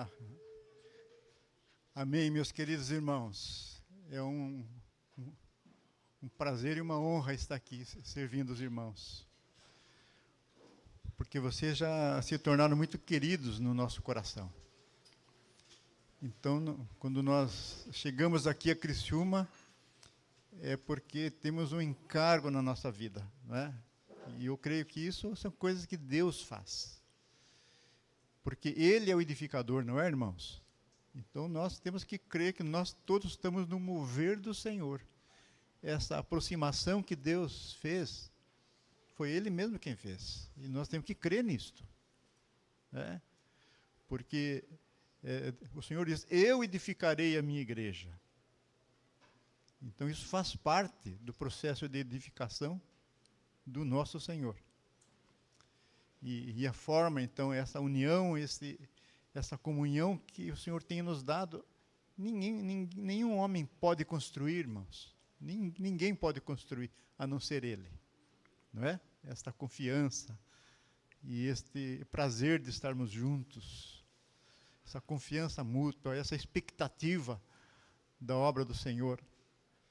Tá. Amém, meus queridos irmãos. É um prazer e uma honra estar aqui servindo os irmãos. Porque vocês já se tornaram muito queridos no nosso coração. Então, quando nós chegamos aqui a Criciúma, é porque temos um encargo na nossa vida, não é? E eu creio que isso são coisas que Deus faz. Porque Ele é o edificador, não é, irmãos? Então, nós temos que crer que nós todos estamos no mover do Senhor. Essa aproximação que Deus fez, foi Ele mesmo quem fez. E nós temos que crer nisto. Né? Porque o Senhor diz, eu edificarei a minha igreja. Então, isso faz parte do processo de edificação do nosso Senhor. E a forma, então, essa união, essa comunhão que o Senhor tem nos dado, nenhum homem pode construir, irmãos. Ninguém pode construir, a não ser Ele. Não é? Esta confiança e este prazer de estarmos juntos, essa confiança mútua, essa expectativa da obra do Senhor,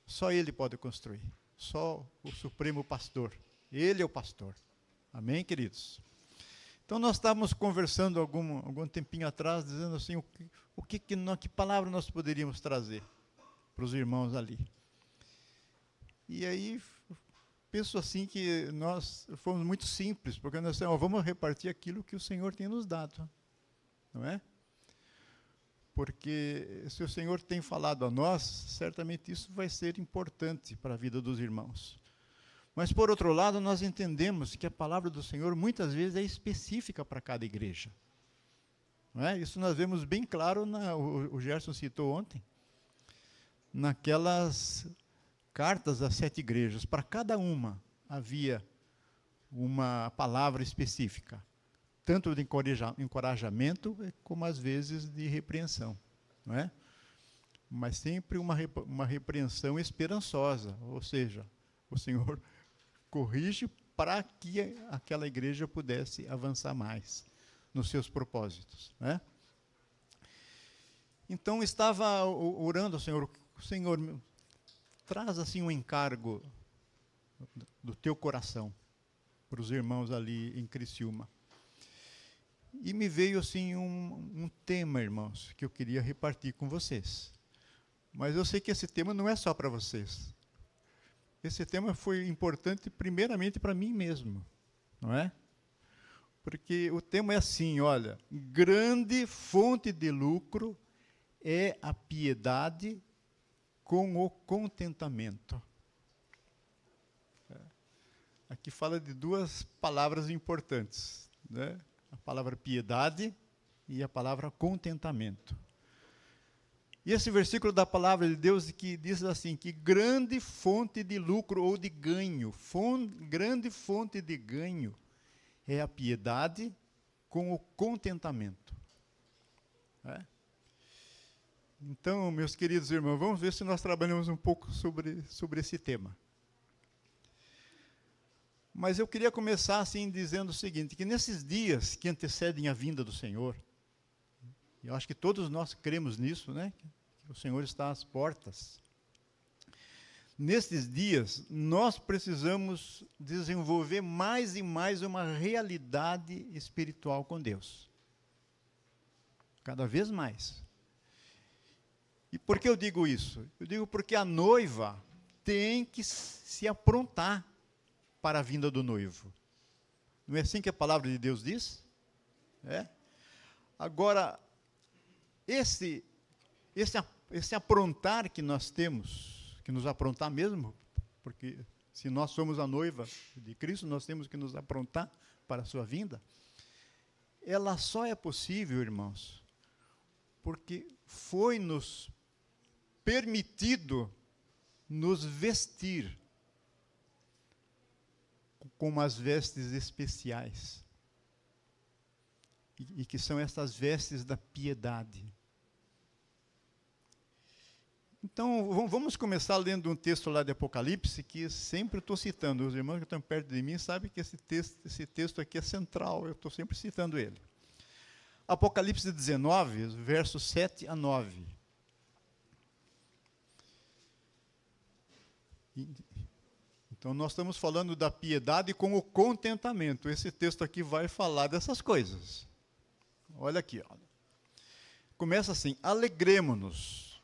só Ele pode construir. Só o Supremo Pastor. Ele é o pastor. Amém, queridos? Então, nós estávamos conversando algum tempinho atrás, dizendo assim, que palavra nós poderíamos trazer para os irmãos ali. E aí, penso assim que nós fomos muito simples, porque nós dissemos, vamos repartir aquilo que o Senhor tem nos dado. Não é? Porque se o Senhor tem falado a nós, certamente isso vai ser importante para a vida dos irmãos. Mas, por outro lado, nós entendemos que a palavra do Senhor, muitas vezes, é específica para cada igreja. Não é? Isso nós vemos bem claro, o Gerson citou ontem, naquelas cartas às 7 igrejas. Para cada uma havia uma palavra específica, tanto de encorajamento, como às vezes de repreensão. Não é? Mas sempre uma repreensão esperançosa, ou seja, o Senhor corrige para que aquela igreja pudesse avançar mais nos seus propósitos. Né? Então, estava orando ao Senhor, Senhor, traz assim um encargo do teu coração para os irmãos ali em Criciúma. E me veio assim um tema, irmãos, que eu queria repartir com vocês. Mas eu sei que esse tema não é só para vocês. Esse tema foi importante primeiramente para mim mesmo, não é? Porque o tema é assim, olha, grande fonte de lucro é a piedade com o contentamento. Aqui fala de duas palavras importantes, né? A palavra piedade e a palavra contentamento. E esse versículo da palavra de Deus que diz assim, que grande fonte de lucro ou de ganho, grande fonte de ganho é a piedade com o contentamento. É? Então, meus queridos irmãos, vamos ver se nós trabalhamos um pouco sobre esse tema. Mas eu queria começar assim dizendo o seguinte, que nesses dias que antecedem a vinda do Senhor, eu acho que todos nós cremos nisso, né? Que o Senhor está às portas. Nesses dias, nós precisamos desenvolver mais e mais uma realidade espiritual com Deus. Cada vez mais. E por que eu digo isso? Eu digo porque a noiva tem que se aprontar para a vinda do noivo. Não é assim que a palavra de Deus diz? É? Agora, esse aprontar que nós temos, que nos aprontar mesmo, porque se nós somos a noiva de Cristo, nós temos que nos aprontar para a sua vinda, ela só é possível, irmãos, porque foi-nos permitido nos vestir com umas vestes especiais, e que são essas vestes da piedade. Então, vamos começar lendo um texto lá de Apocalipse, que sempre estou citando. Os irmãos que estão perto de mim sabem que esse texto aqui é central, eu estou sempre citando ele. Apocalipse 19, versos 7 a 9. Então, nós estamos falando da piedade com o contentamento. Esse texto aqui vai falar dessas coisas. Olha aqui. Ó. Começa assim: alegremo-nos.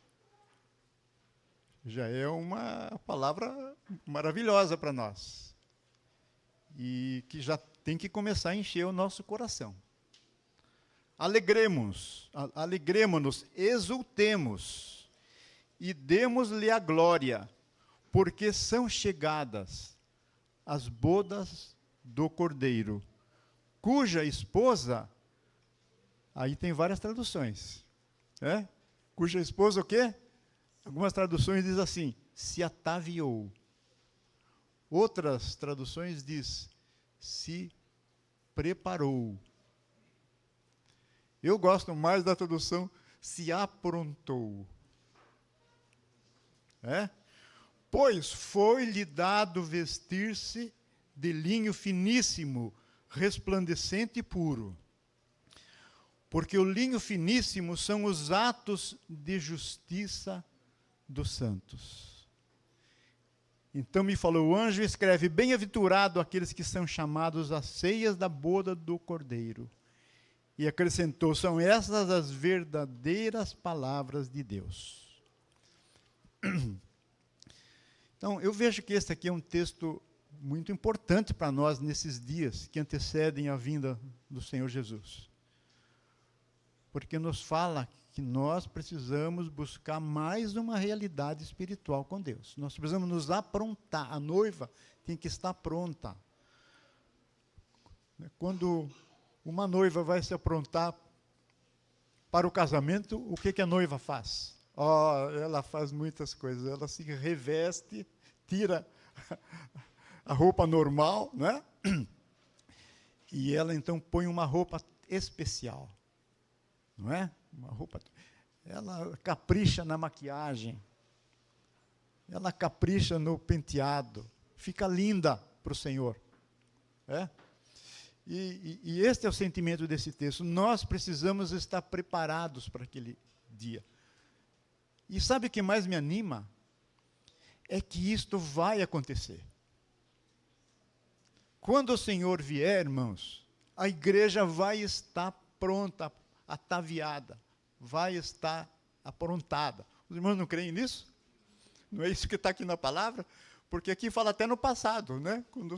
Já é uma palavra maravilhosa para nós. E que já tem que começar a encher o nosso coração. Alegremo-nos, exultemos e demos-lhe a glória, porque são chegadas as bodas do Cordeiro, cuja esposa, aí tem várias traduções, cuja esposa o quê? Algumas traduções diz assim, se ataviou. Outras traduções diz, se preparou. Eu gosto mais da tradução, se aprontou. Pois foi-lhe dado vestir-se de linho finíssimo, resplandecente e puro. Porque o linho finíssimo são os atos de justiça dos santos. Então me falou o anjo, escreve, bem-aventurado aqueles que são chamados às ceias da boda do Cordeiro. E acrescentou, são essas as verdadeiras palavras de Deus. Então, eu vejo que esse aqui é um texto muito importante para nós nesses dias que antecedem a vinda do Senhor Jesus. Porque nos fala que nós precisamos buscar mais uma realidade espiritual com Deus. Nós precisamos nos aprontar. A noiva tem que estar pronta. Quando uma noiva vai se aprontar para o casamento, o que a noiva faz? Ela faz muitas coisas. Ela se reveste, tira a roupa normal, né? E ela então põe uma roupa especial, não é? Uma roupa. Ela capricha na maquiagem, ela capricha no penteado, fica linda para o Senhor, E este é o sentimento desse texto. Nós precisamos estar preparados para aquele dia. E sabe o que mais me anima? É que isto vai acontecer. Quando o Senhor vier, irmãos, a igreja vai estar pronta, ataviada, vai estar aprontada. Os irmãos não creem nisso? Não é isso que está aqui na palavra? Porque aqui fala até no passado, né? Quando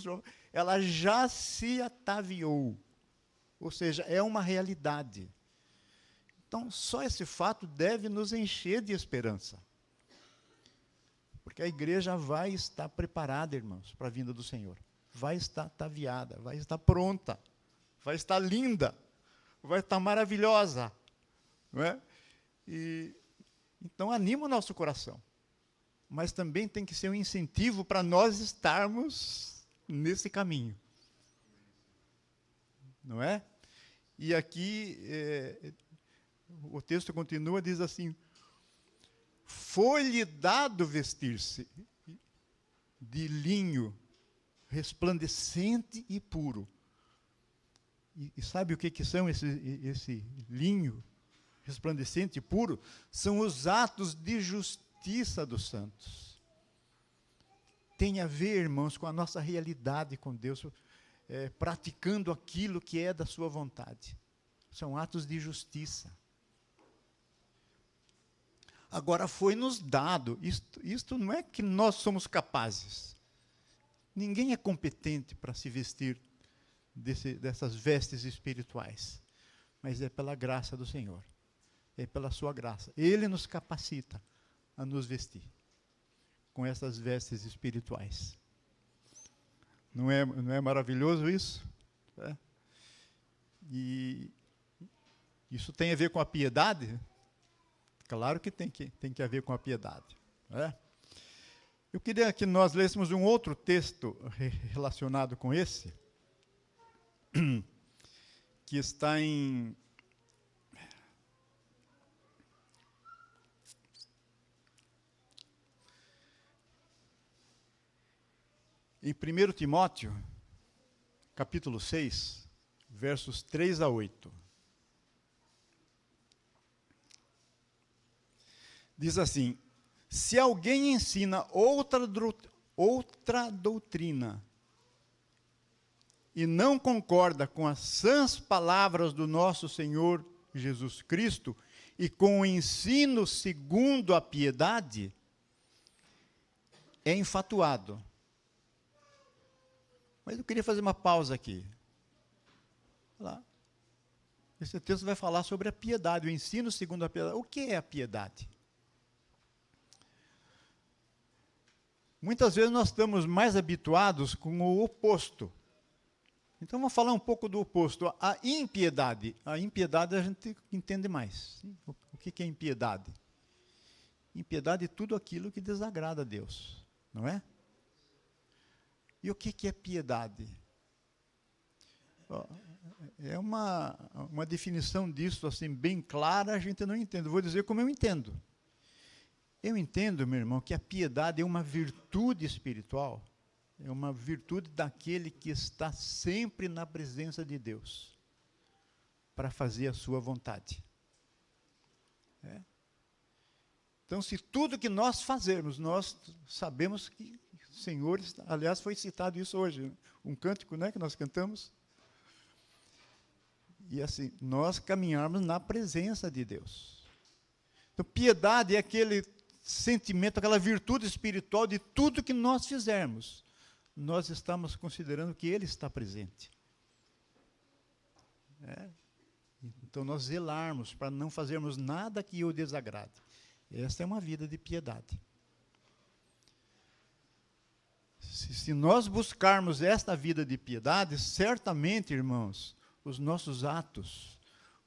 ela já se ataviou. Ou seja, é uma realidade. Então, só esse fato deve nos encher de esperança. Porque a igreja vai estar preparada, irmãos, para a vinda do Senhor. Vai estar ataviada, vai estar pronta, vai estar linda, vai estar maravilhosa. Não é? Então, anima o nosso coração. Mas também tem que ser um incentivo para nós estarmos nesse caminho. Não é? E aqui, o texto continua, diz assim, foi-lhe dado vestir-se de linho resplandecente e puro. E sabe o que são esse linho resplandecente e puro? São os atos de justiça dos santos. Tem a ver, irmãos, com a nossa realidade com Deus, praticando aquilo que é da sua vontade. São atos de justiça. Agora, foi-nos dado, isto não é que nós somos capazes. Ninguém é competente para se vestir dessas vestes espirituais. Mas é pela graça do Senhor. É pela sua graça. Ele nos capacita a nos vestir com essas vestes espirituais. Não é maravilhoso isso? E isso tem a ver com a piedade? Claro que tem que haver com a piedade. Eu queria que nós lêssemos um outro texto relacionado com esse, que está em Em 1 Timóteo, capítulo 6, versos 3 a 8. Diz assim: se alguém ensina outra doutrina e não concorda com as sãs palavras do nosso Senhor Jesus Cristo e com o ensino segundo a piedade, é enfatuado. Mas eu queria fazer uma pausa aqui. Lá. Esse texto vai falar sobre a piedade, o ensino segundo a piedade. O que é a piedade? Muitas vezes nós estamos mais habituados com o oposto. Então vamos falar um pouco do oposto, a impiedade. A impiedade a gente entende mais. O que é impiedade? Impiedade é tudo aquilo que desagrada a Deus, não é? E o que é piedade? É uma definição disso assim bem clara, a gente não entende. Vou dizer como eu entendo. Eu entendo, meu irmão, que a piedade é uma virtude espiritual. É uma virtude daquele que está sempre na presença de Deus para fazer a sua vontade. É. Então, se tudo que nós fazermos, nós sabemos que o Senhor está, aliás, foi citado isso hoje, um cântico, né, que nós cantamos. E assim, nós caminharmos na presença de Deus. Então, piedade é aquele sentimento, aquela virtude espiritual de tudo que nós fizermos. Nós estamos considerando que Ele está presente. Então, nós zelarmos para não fazermos nada que o desagrade. Esta é uma vida de piedade. Se nós buscarmos esta vida de piedade, certamente, irmãos, os nossos atos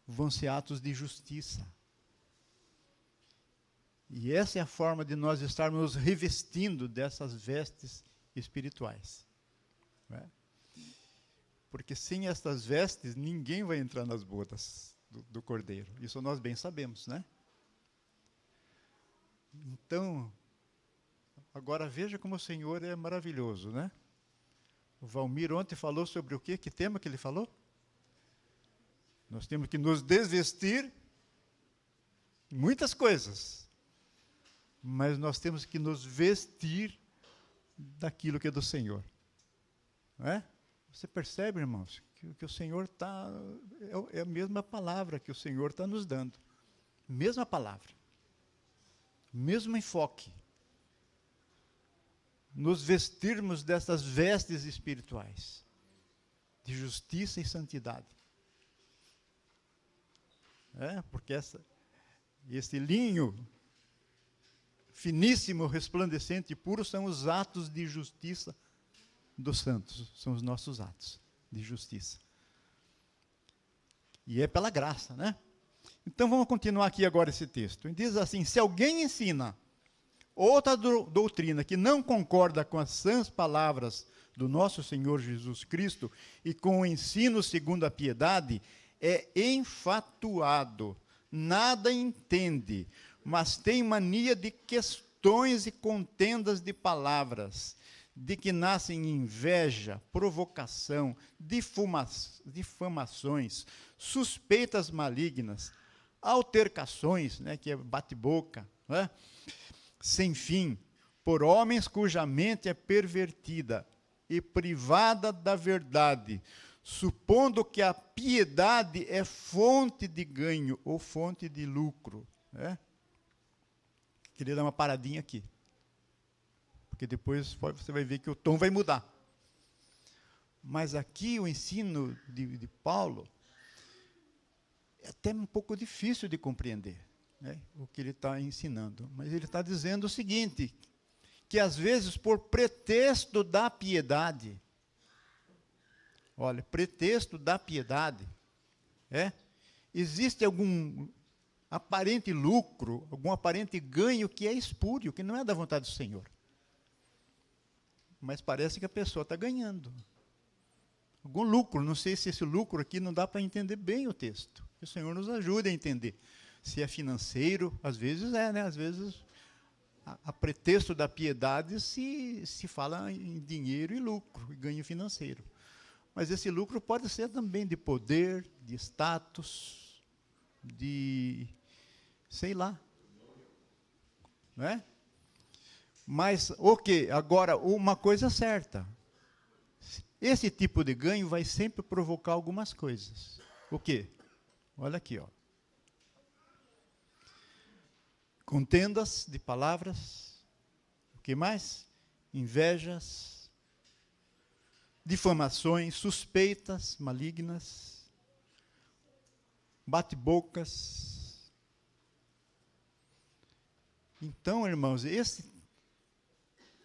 vão ser atos de justiça. E essa é a forma de nós estarmos nos revestindo dessas vestes espirituais. Não é? Porque sem estas vestes, ninguém vai entrar nas bodas do Cordeiro. Isso nós bem sabemos, né? Então, agora veja como o Senhor é maravilhoso, né? O Valmir ontem falou sobre o quê? Que tema que ele falou? Nós temos que nos desvestir de muitas coisas, mas nós temos que nos vestir daquilo que é do Senhor. Não é? Você percebe, irmãos, que o Senhor está... É a mesma palavra que o Senhor está nos dando. Mesma palavra. Mesmo enfoque. Nos vestirmos dessas vestes espirituais. De justiça e santidade. Porque esse linho finíssimo, resplandecente e puro são os atos de justiça dos santos. São os nossos atos de justiça. E é pela graça, né? Então vamos continuar aqui agora esse texto. Diz assim: se alguém ensina outra doutrina que não concorda com as sãs palavras do nosso Senhor Jesus Cristo e com o ensino segundo a piedade, é enfatuado, nada entende, mas tem mania de questões e contendas de palavras, de que nascem inveja, provocação, difamações, suspeitas malignas, altercações, né, que é bate-boca, né, sem fim, por homens cuja mente é pervertida e privada da verdade, supondo que a piedade é fonte de ganho ou fonte de lucro. Né? Queria dar uma paradinha aqui, porque depois você vai ver que o tom vai mudar. Mas aqui o ensino de Paulo é até um pouco difícil de compreender, né, o que ele está ensinando. Mas ele está dizendo o seguinte, que às vezes por pretexto da piedade, olha, pretexto da piedade, existe algum aparente lucro, algum aparente ganho que é espúrio, que não é da vontade do Senhor. Mas parece que a pessoa está ganhando. Algum lucro, não sei se esse lucro aqui não dá para entender bem o texto. Que o Senhor nos ajude a entender. Se é financeiro, às vezes né? Às vezes, a pretexto da piedade se fala em dinheiro e lucro, e ganho financeiro. Mas esse lucro pode ser também de poder, de status, de, sei lá, não é? Mas, ok, agora, uma coisa certa. Esse tipo de ganho vai sempre provocar algumas coisas. O quê? Olha aqui, ó. Contendas de palavras. O que mais? Invejas. Difamações, suspeitas malignas. Bate-bocas. Então, irmãos, esse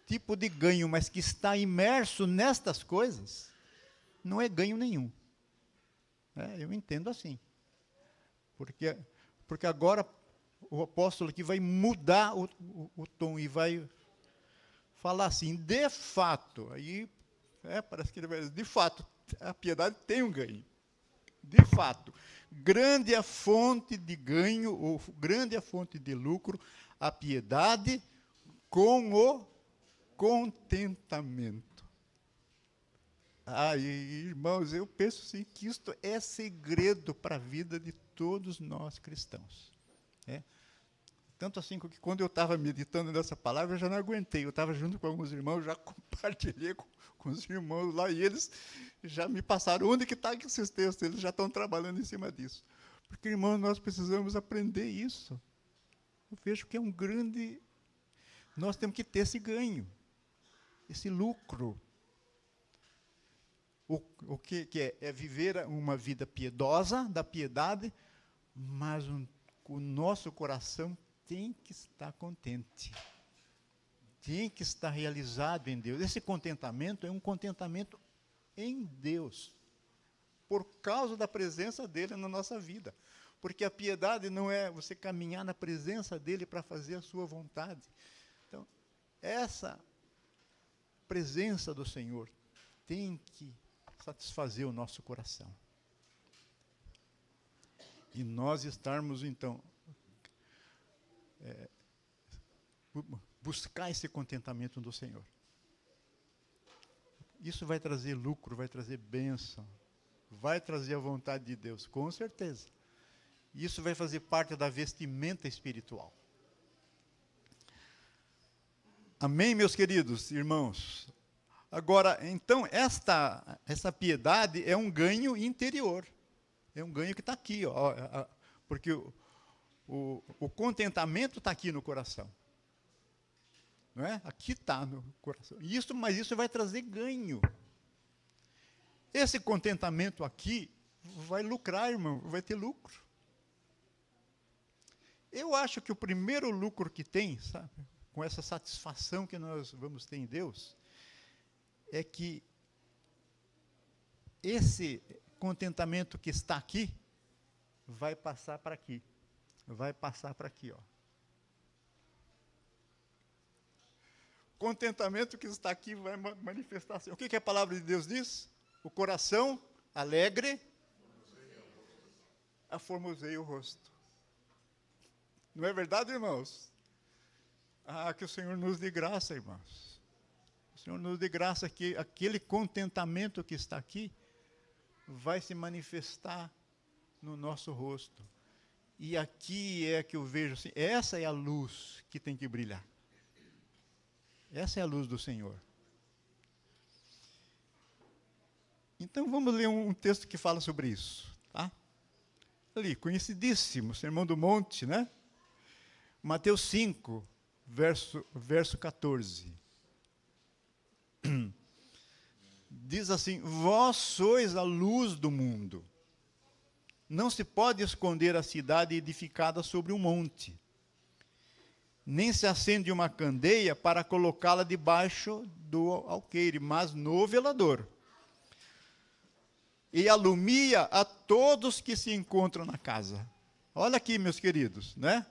tipo de ganho, mas que está imerso nestas coisas, não é ganho nenhum. Eu entendo assim. Porque agora o apóstolo aqui vai mudar o tom e vai falar assim, de fato, aí parece que ele vai dizer, de fato, a piedade tem um ganho. De fato, grande é a fonte de ganho, ou grande é a fonte de lucro, a piedade com o contentamento. Irmãos, eu penso assim, que isto é segredo para a vida de todos nós cristãos. Tanto assim que quando eu estava meditando nessa palavra, eu já não aguentei. Eu estava junto com alguns irmãos, já compartilhei com os irmãos lá, e eles já me passaram onde que está esses textos, eles já estão trabalhando em cima disso. Porque, irmãos, nós precisamos aprender isso. Eu vejo que é um grande... Nós temos que ter esse ganho, esse lucro. O que é? É viver uma vida piedosa, da piedade, mas o nosso coração tem que estar contente. Tem que estar realizado em Deus. Esse contentamento é um contentamento em Deus, por causa da presença dele na nossa vida. Porque a piedade não é você caminhar na presença dele para fazer a sua vontade. Então, essa presença do Senhor tem que satisfazer o nosso coração. E nós estarmos, então, buscar esse contentamento do Senhor. Isso vai trazer lucro, vai trazer bênção, vai trazer a vontade de Deus, com certeza. Isso vai fazer parte da vestimenta espiritual. Amém, meus queridos irmãos? Agora, então, essa piedade é um ganho interior. É um ganho que está aqui, ó, porque o contentamento está aqui no coração. Não é? Aqui está no coração. Mas isso vai trazer ganho. Esse contentamento aqui vai lucrar, irmão, vai ter lucro. Eu acho que o primeiro lucro que tem, sabe, com essa satisfação que nós vamos ter em Deus, é que esse contentamento que está aqui vai passar para aqui. Vai passar para aqui, ó. Contentamento que está aqui vai manifestar assim. O que a palavra de Deus diz? O coração alegre aformoseia o rosto. Não é verdade, irmãos? Que o Senhor nos dê graça, irmãos. O Senhor nos dê graça que aquele contentamento que está aqui vai se manifestar no nosso rosto. E aqui é que eu vejo assim, essa é a luz que tem que brilhar. Essa é a luz do Senhor. Então vamos ler um texto que fala sobre isso, tá? Ali, conhecidíssimo, Sermão do Monte, né? Mateus 5, verso 14. Diz assim: vós sois a luz do mundo. Não se pode esconder a cidade edificada sobre um monte, nem se acende uma candeia para colocá-la debaixo do alqueire, mas no velador, e alumia a todos que se encontram na casa. Olha aqui, meus queridos, né?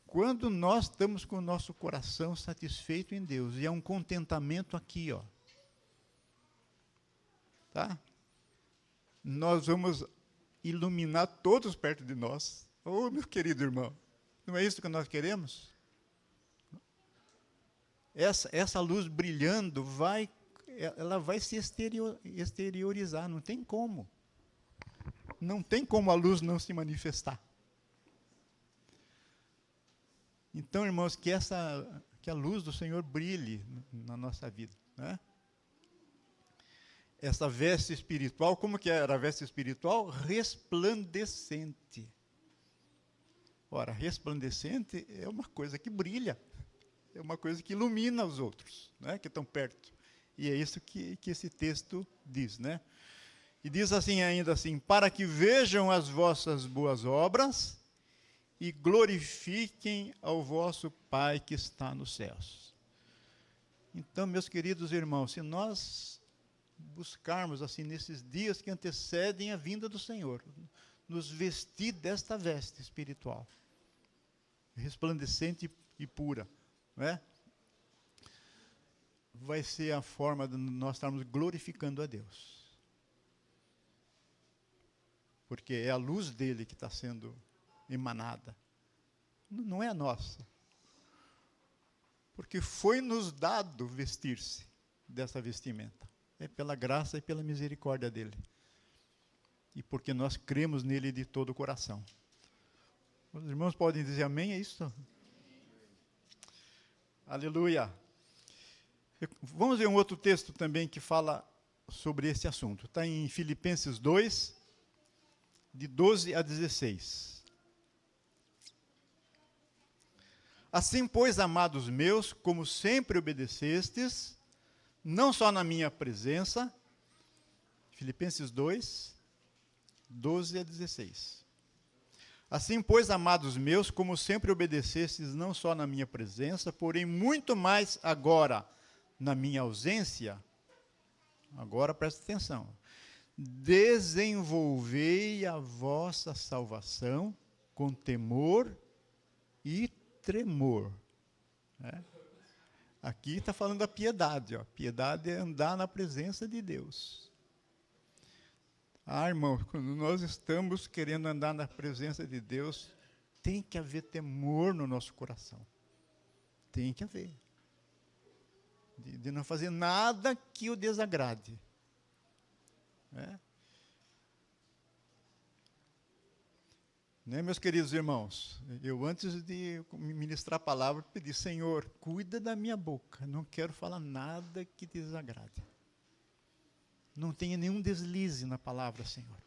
Quando nós estamos com o nosso coração satisfeito em Deus, e é um contentamento aqui, ó, tá? Nós vamos iluminar todos perto de nós. Oh, meu querido irmão, não é isso que nós queremos? Essa luz brilhando, ela vai se exteriorizar, não tem como. Não tem como a luz não se manifestar. Então, irmãos, que a luz do Senhor brilhe na nossa vida, né? Essa veste espiritual, como que era a veste espiritual? Resplandecente. Ora, resplandecente é uma coisa que brilha, é uma coisa que ilumina os outros, né, que estão perto. E é isso que esse texto diz, né? E diz assim ainda assim, para que vejam as vossas boas obras e glorifiquem ao vosso Pai que está nos céus. Então, meus queridos irmãos, se nós buscarmos assim nesses dias que antecedem a vinda do Senhor, nos vestir desta veste espiritual, resplandecente e pura, não é? Vai ser a forma de nós estarmos glorificando a Deus. Porque é a luz dele que está sendo emanada. Não é a nossa. Porque foi nos dado vestir-se dessa vestimenta. É pela graça e pela misericórdia dele. E porque nós cremos nele de todo o coração. Os irmãos podem dizer amém, é isso? Aleluia. Vamos ver um outro texto também que fala sobre esse assunto. Está em Filipenses 2, de 12 a 16. Assim, pois, amados meus, como sempre obedecestes, não só na minha presença, Filipenses 2, 12 a 16. Assim, pois, amados meus, como sempre obedecestes, não só na minha presença, porém muito mais agora na minha ausência, agora presta atenção, desenvolvei a vossa salvação com temor e tremor. Aqui está falando da piedade. Ó. Piedade é andar na presença de Deus. Irmão, quando nós estamos querendo andar na presença de Deus, tem que haver temor no nosso coração. Tem que haver. De não fazer nada que o desagrade. Né, meus queridos irmãos? Eu, antes de ministrar a palavra, pedi, Senhor, cuida da minha boca. Não quero falar nada que te desagrade. Não tenha nenhum deslize na palavra, Senhor.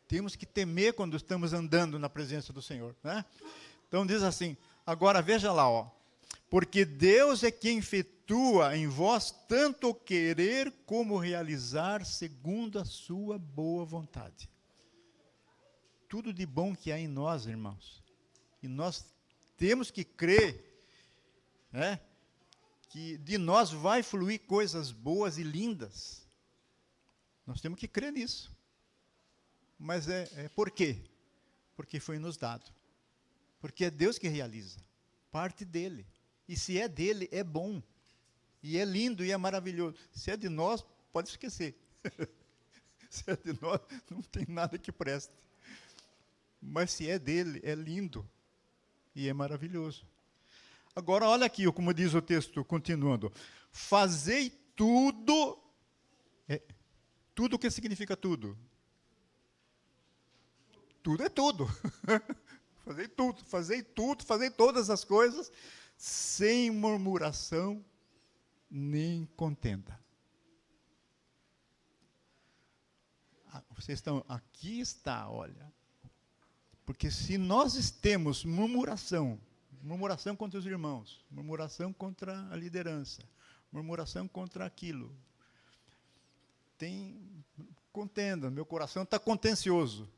Temos que temer quando estamos andando na presença do Senhor. Né? Então diz assim, agora veja lá, ó. Porque Deus é quem efetua em vós tanto o querer como realizar segundo a sua boa vontade. Tudo de bom que há em nós, irmãos. E nós temos que crer, né, que de nós vai fluir coisas boas e lindas. Nós temos que crer nisso. Mas por quê? Porque foi nos dado. Porque é Deus que realiza. Parte dele. E se é dele, é bom. E é lindo e é maravilhoso. Se é de nós, pode esquecer. Se é de nós, não tem nada que preste. Mas se é dele, é lindo e é maravilhoso. Agora, olha aqui, como diz o texto, continuando. Fazei tudo. Tudo o que significa tudo? Tudo é tudo. Fazei todas as coisas, sem murmuração nem contenda. Vocês estão, aqui está, olha. Porque se nós temos murmuração contra os irmãos, murmuração contra a liderança, murmuração contra aquilo, tem contenda, meu coração está contencioso.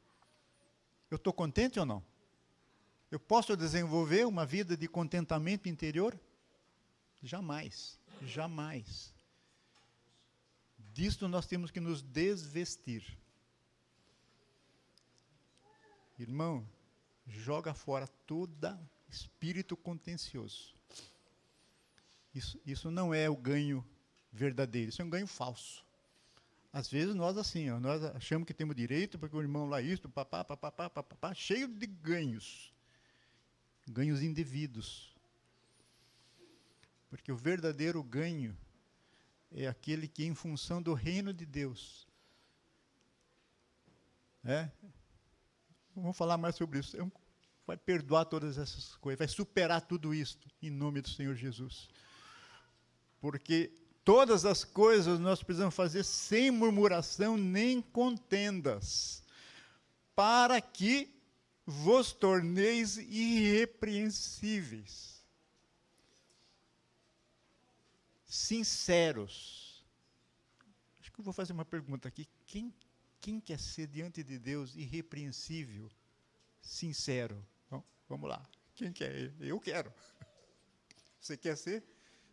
Eu estou contente ou não? Eu posso desenvolver uma vida de contentamento interior? Jamais, jamais. Disto nós temos que nos desvestir. Irmão, joga fora todo espírito contencioso. Isso não é o ganho verdadeiro, isso é um ganho falso. Às vezes nós assim, ó, nós achamos que temos direito, porque o irmão lá isso, papá, cheio de ganhos. Ganhos indevidos. Porque o verdadeiro ganho é aquele que, em função do reino de Deus, vamos falar mais sobre isso. vai perdoar todas essas coisas, vai superar tudo isso, em nome do Senhor Jesus. Porque todas as coisas nós precisamos fazer sem murmuração nem contendas, para que vos torneis irrepreensíveis, sinceros. Acho que eu vou fazer uma pergunta aqui. Quem quer ser diante de Deus irrepreensível, sincero? Bom, vamos lá. Quem quer? Eu quero. Você quer ser?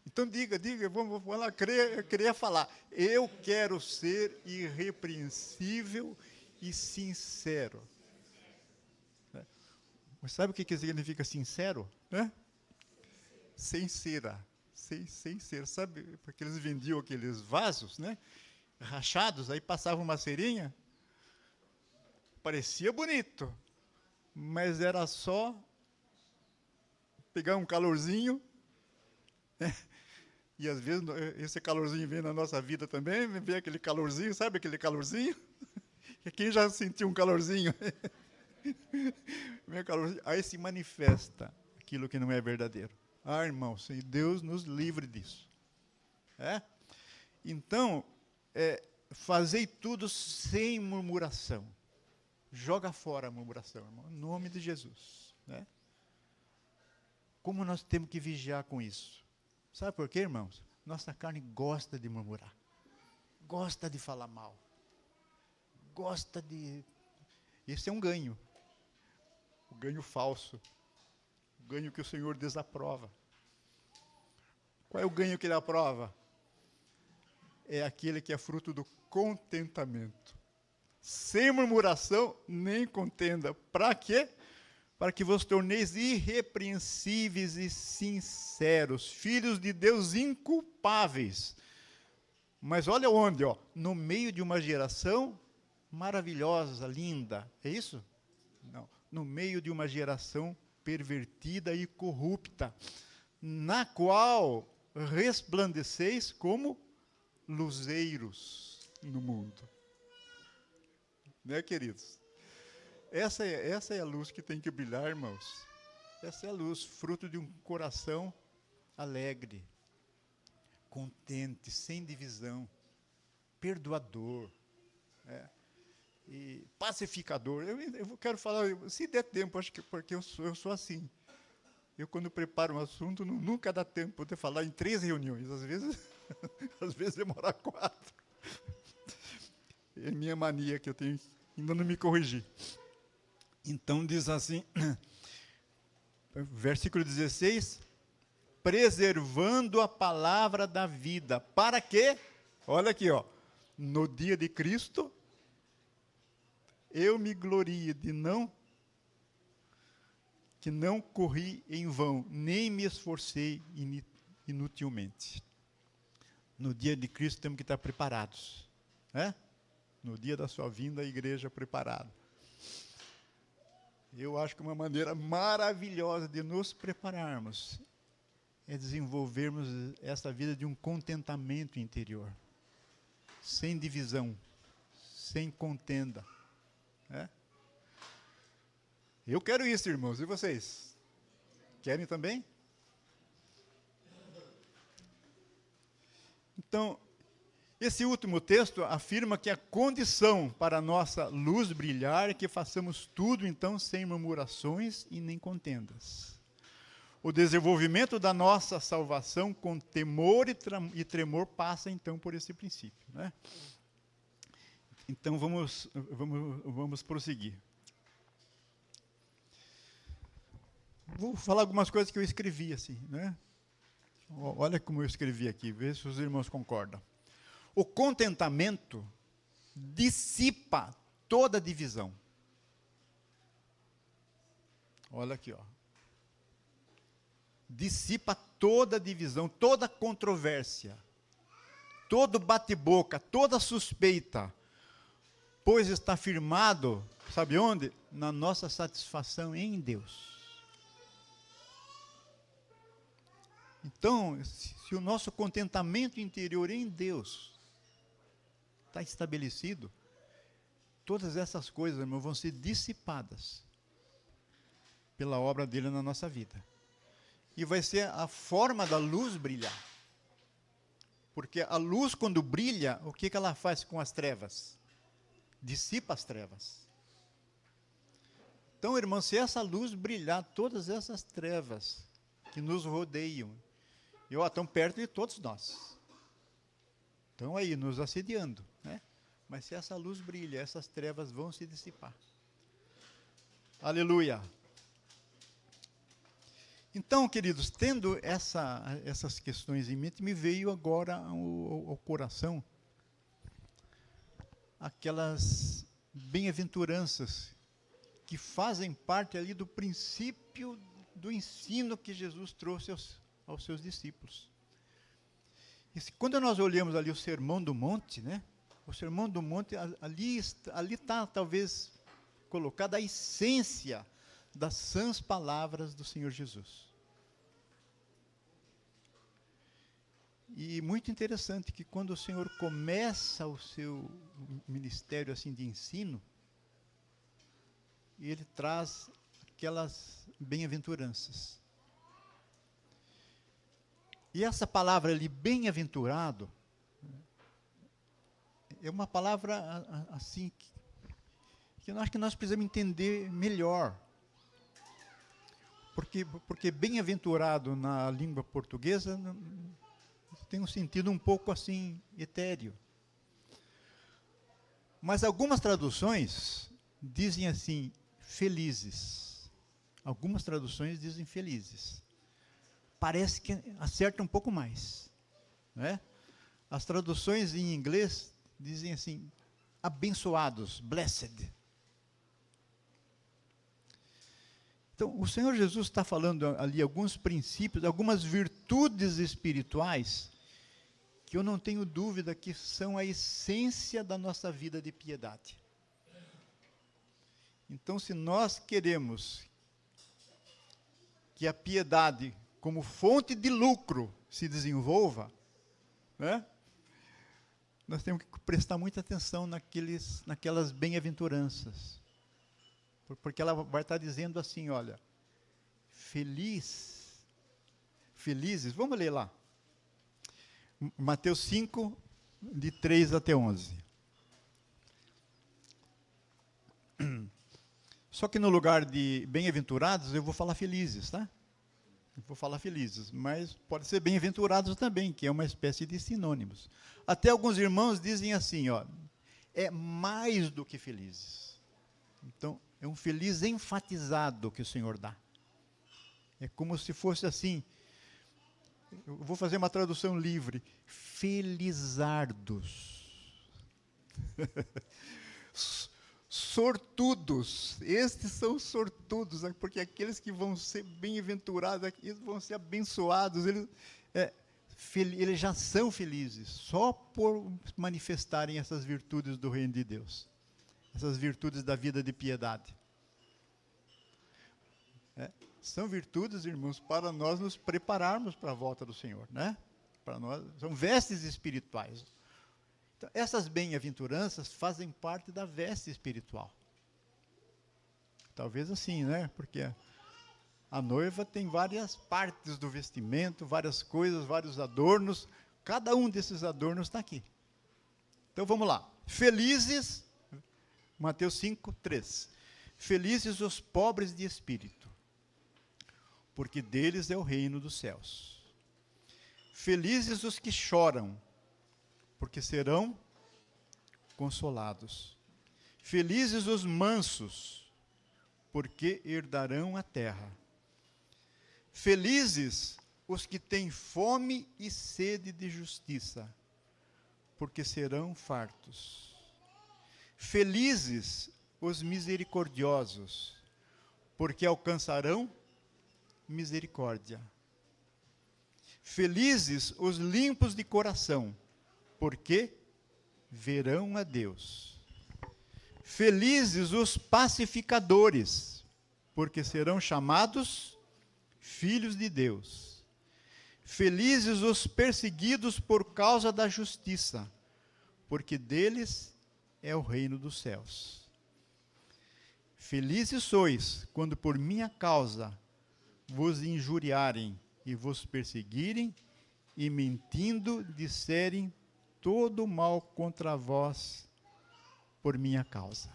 Então diga, vamos lá, eu queria falar. Eu quero ser irrepreensível e sincero. Mas sabe o que significa sincero? Sem cera. Sem cera. Sabe, porque eles vendiam aqueles vasos, né? Rachados, aí passava uma cerinha. Parecia bonito, mas era só pegar um calorzinho, né? E às vezes esse calorzinho vem na nossa vida também, vem aquele calorzinho, sabe aquele calorzinho? Quem já sentiu um calorzinho? Aí se manifesta aquilo que não é verdadeiro. Irmãos, e Deus nos livre disso. Então, fazei tudo sem murmuração. Joga fora a murmuração, irmão, em nome de Jesus. Como nós temos que vigiar com isso? Sabe por quê, irmãos? Nossa carne gosta de murmurar. Gosta de falar mal. Gosta de... Esse é um ganho. O ganho falso. O ganho que o Senhor desaprova. Qual é o ganho que ele aprova? É aquele que é fruto do contentamento. Sem murmuração, nem contenda. Para quê? Para que vos torneis irrepreensíveis e sinceros, filhos de Deus inculpáveis. Mas olha onde, no meio de uma geração maravilhosa, linda. É isso? Não. No meio de uma geração pervertida e corrupta, na qual resplandeceis como luzeiros no mundo. Né, queridos? Essa é a luz que tem que brilhar, irmãos. Essa é a luz, fruto de um coração alegre, contente, sem divisão, perdoador, e pacificador. Eu quero falar, se der tempo, acho que porque eu sou assim. Eu, quando preparo um assunto, nunca dá tempo de falar em 3 reuniões. Às vezes demora 4. É minha mania que eu tenho, ainda não me corrigi. Então diz assim, versículo 16, preservando a palavra da vida. Para quê? Olha aqui, no dia de Cristo, eu me glorie que não corri em vão, nem me esforcei inutilmente. No dia de Cristo temos que estar preparados. No dia da sua vinda, a igreja preparada. Eu acho que uma maneira maravilhosa de nos prepararmos é desenvolvermos essa vida de um contentamento interior, sem divisão, sem contenda. Eu quero isso, irmãos. E vocês? Querem também? Então, esse último texto afirma que a condição para a nossa luz brilhar é que façamos tudo, então, sem murmurações e nem contendas. O desenvolvimento da nossa salvação com temor e tremor passa, então, por esse princípio. Então, vamos prosseguir. Vou falar algumas coisas que eu escrevi assim, Olha como eu escrevi aqui, vê se os irmãos concordam. O contentamento dissipa toda divisão. Olha aqui, Dissipa toda divisão, toda controvérsia, todo bate-boca, toda suspeita, pois está firmado, sabe onde? Na nossa satisfação em Deus. Então, se o nosso contentamento interior em Deus está estabelecido, todas essas coisas, irmão, vão ser dissipadas. pela obra dele na nossa vida. E vai ser a forma da luz brilhar. Porque a luz, quando brilha, o que ela faz com as trevas? Dissipa as trevas. Então, irmãos, se essa luz brilhar, todas essas trevas que nos rodeiam, estão perto de todos nós. Estão aí, nos assediando, né? Mas se essa luz brilha, essas trevas vão se dissipar. Aleluia! Então, queridos, tendo essas questões em mente, me veio agora ao coração aquelas bem-aventuranças que fazem parte ali do princípio do ensino que Jesus trouxe aos seus discípulos. Quando nós olhamos ali o Sermão do Monte, né? O Sermão do Monte, ali está talvez colocada a essência das sãs palavras do Senhor Jesus. E muito interessante que quando o Senhor começa o seu ministério assim de ensino, ele traz aquelas bem-aventuranças. E essa palavra ali, bem-aventurado, é uma palavra assim que eu acho que nós precisamos entender melhor. Porque bem-aventurado na língua portuguesa tem um sentido um pouco assim etéreo. Mas algumas traduções dizem assim, felizes. Algumas traduções dizem felizes. Parece que acerta um pouco mais, né? As traduções em inglês dizem assim, abençoados, blessed. Então, o Senhor Jesus está falando ali alguns princípios, algumas virtudes espirituais, que eu não tenho dúvida que são a essência da nossa vida de piedade. Então, se nós queremos que a piedade, como fonte de lucro, se desenvolva, né? Nós temos que prestar muita atenção naquelas bem-aventuranças. Porque ela vai estar dizendo assim, olha, felizes, vamos ler lá. Mateus 5, de 3 até 11. Só que no lugar de bem-aventurados, eu vou falar felizes, tá? Eu vou falar felizes, mas pode ser bem-aventurados também, que é uma espécie de sinônimos. Até alguns irmãos dizem assim, ó, é mais do que felizes. Então, é um feliz enfatizado que o Senhor dá. É como se fosse assim, eu vou fazer uma tradução livre, felizardos. Sortudos, estes são sortudos, porque aqueles que vão ser bem-aventurados, eles vão ser abençoados, eles já são felizes, só por manifestarem essas virtudes do reino de Deus. Essas virtudes da vida de piedade. São virtudes, irmãos, para nós nos prepararmos para a volta do Senhor, né? Para nós, são vestes espirituais. Então, essas bem-aventuranças fazem parte da veste espiritual. Talvez assim, né? Porque a noiva tem várias partes do vestimento, várias coisas, vários adornos. Cada um desses adornos está aqui. Então, vamos lá. Felizes... Mateus 5, 3. Felizes os pobres de espírito, porque deles é o reino dos céus. Felizes os que choram, porque serão consolados. Felizes os mansos, porque herdarão a terra. Felizes os que têm fome e sede de justiça, porque serão fartos. Felizes os misericordiosos, porque alcançarão misericórdia. Felizes os limpos de coração, porque verão a Deus. Felizes os pacificadores, porque serão chamados filhos de Deus. Felizes os perseguidos por causa da justiça, porque deles é o reino dos céus. Felizes sois, quando por minha causa vos injuriarem e vos perseguirem, e mentindo disserem todo mal contra vós por minha causa.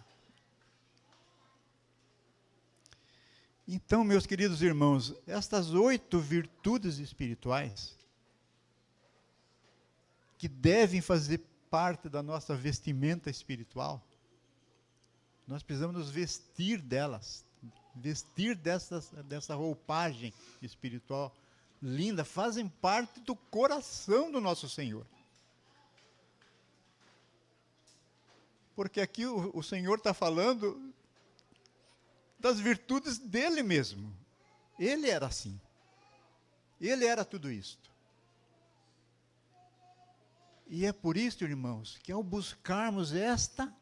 Então, meus queridos irmãos, estas 8 virtudes espirituais, que devem fazer parte da nossa vestimenta espiritual, nós precisamos nos vestir delas, vestir dessa roupagem espiritual linda, fazem parte do coração do nosso Senhor. Porque aqui o Senhor está falando das virtudes dele mesmo. Ele era assim. Ele era tudo isto. E é por isso, irmãos, que ao buscarmos esta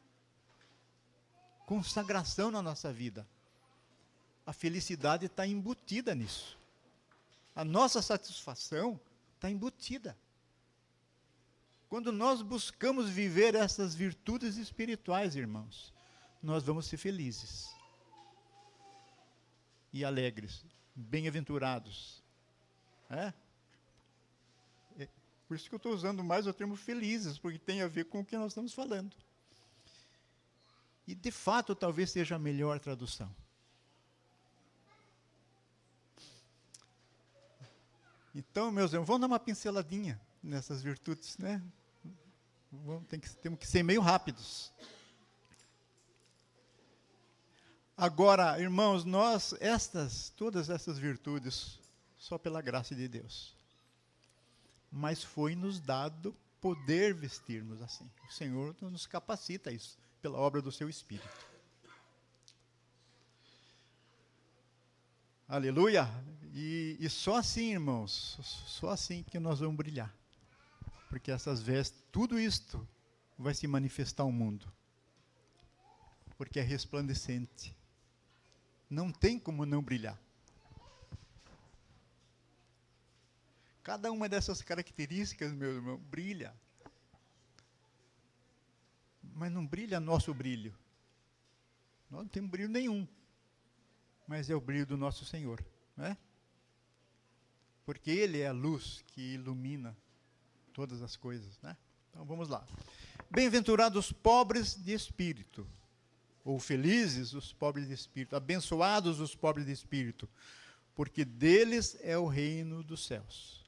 consagração na nossa vida, a felicidade está embutida nisso. A nossa satisfação está embutida. Quando nós buscamos viver essas virtudes espirituais, irmãos, nós vamos ser felizes e alegres, bem-aventurados. Por isso que eu estou usando mais o termo felizes, porque tem a ver com o que nós estamos falando. E, de fato, talvez seja a melhor tradução. Então, meus irmãos, vamos dar uma pinceladinha nessas virtudes, né? Temos que ser meio rápidos. Agora, irmãos, todas essas virtudes, só pela graça de Deus. Mas foi-nos dado poder vestirmos assim. O Senhor nos capacita a isso, pela obra do seu Espírito. Aleluia! E só assim, irmãos, só assim que nós vamos brilhar. Porque essas vestes, tudo isto vai se manifestar ao mundo. Porque é resplandecente. Não tem como não brilhar. Cada uma dessas características, meu irmão, brilha. Mas não brilha nosso brilho. Nós não temos brilho nenhum. Mas é o brilho do nosso Senhor, não é? Porque Ele é a luz que ilumina todas as coisas, né? Então vamos lá. Bem-aventurados os pobres de espírito, ou felizes os pobres de espírito, abençoados os pobres de espírito, porque deles é o reino dos céus.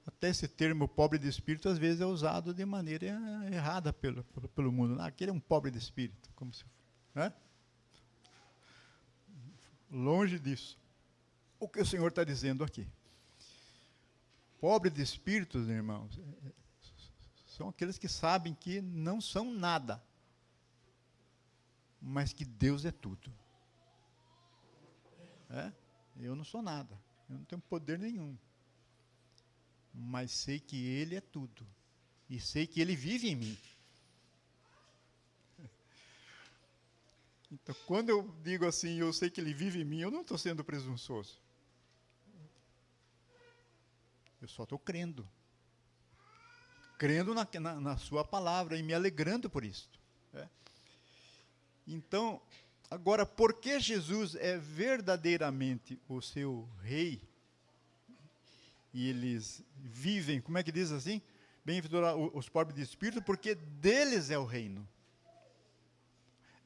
Até esse termo pobre de espírito, às vezes, é usado de maneira errada pelo mundo. Aquele é um pobre de espírito, como se, né? Longe disso. O que o Senhor está dizendo aqui? Pobre de espíritos, irmãos, são aqueles que sabem que não são nada, mas que Deus é tudo. Eu não sou nada, eu não tenho poder nenhum. Mas sei que Ele é tudo. E sei que Ele vive em mim. Então, quando eu digo assim, eu sei que Ele vive em mim, eu não estou sendo presunçoso. Eu só estou crendo. Crendo na sua palavra e me alegrando por isso. Então, agora, porque Jesus é verdadeiramente o seu rei, e eles vivem, como é que diz assim? Bem-aventurados os pobres de espírito, porque deles é o reino.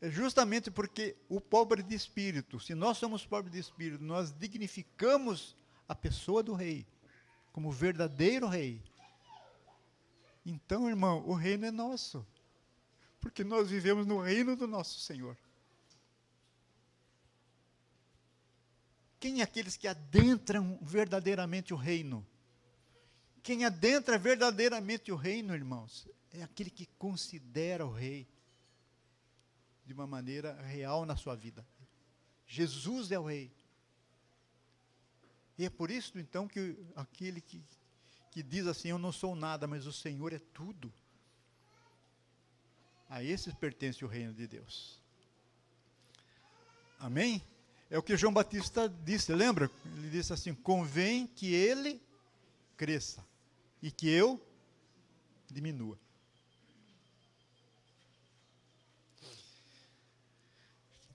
É justamente porque o pobre de espírito, se nós somos pobres de espírito, nós dignificamos a pessoa do rei, como verdadeiro rei. Então, irmão, o reino é nosso, porque nós vivemos no reino do nosso Senhor. Quem é aqueles que adentram verdadeiramente o reino? Quem adentra verdadeiramente o reino, irmãos, é aquele que considera o rei de uma maneira real na sua vida. Jesus é o rei. E é por isso, então, que aquele que diz assim, eu não sou nada, mas o Senhor é tudo, a esses pertence o reino de Deus. Amém? É o que João Batista disse, lembra? Ele disse assim, convém que ele cresça e que eu diminua.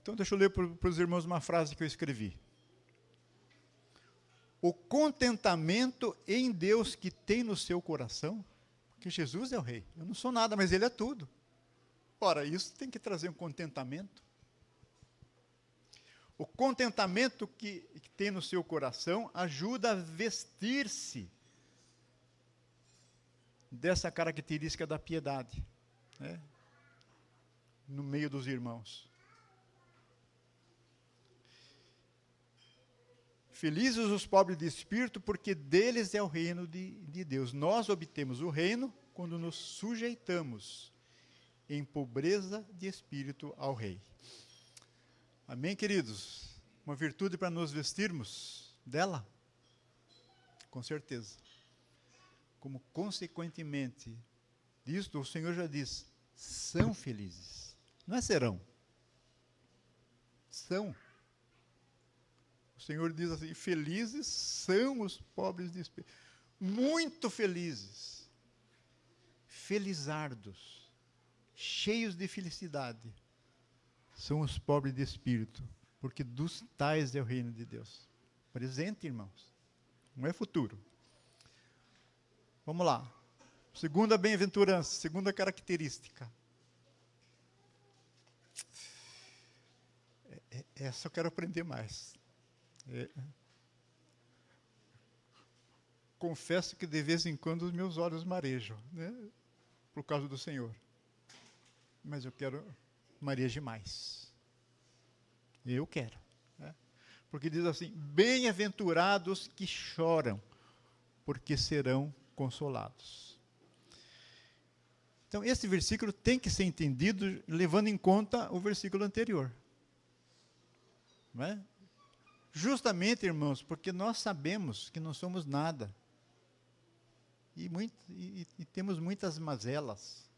Então, deixa eu ler para os irmãos uma frase que eu escrevi. O contentamento em Deus que tem no seu coração, porque Jesus é o Rei. Eu não sou nada, mas Ele é tudo. Ora, isso tem que trazer um contentamento. O contentamento que tem no seu coração ajuda a vestir-se dessa característica da piedade, né? No meio dos irmãos. Felizes os pobres de espírito, porque deles é o reino de Deus. Nós obtemos o reino quando nos sujeitamos em pobreza de espírito ao Rei. Amém, queridos? Uma virtude para nos vestirmos dela? Com certeza. Como consequentemente disto, o Senhor já diz, são felizes. Não é serão. São. O Senhor diz assim, felizes são os pobres de espírito. Muito felizes. Felizardos. Cheios de felicidade. São os pobres de espírito. Porque dos tais é o reino de Deus. Presente, irmãos. Não é futuro. Vamos lá. Segunda bem-aventurança, segunda característica. Essa eu quero aprender mais. Confesso que de vez em quando os meus olhos marejam, né? Por causa do Senhor. Mas eu quero mareje mais. Eu quero. Né? Porque diz assim, bem-aventurados que choram, porque serão consolados. Então, esse versículo tem que ser entendido levando em conta o versículo anterior. Não é? Justamente, irmãos, porque nós sabemos que não somos nada. E temos muitas mazelas.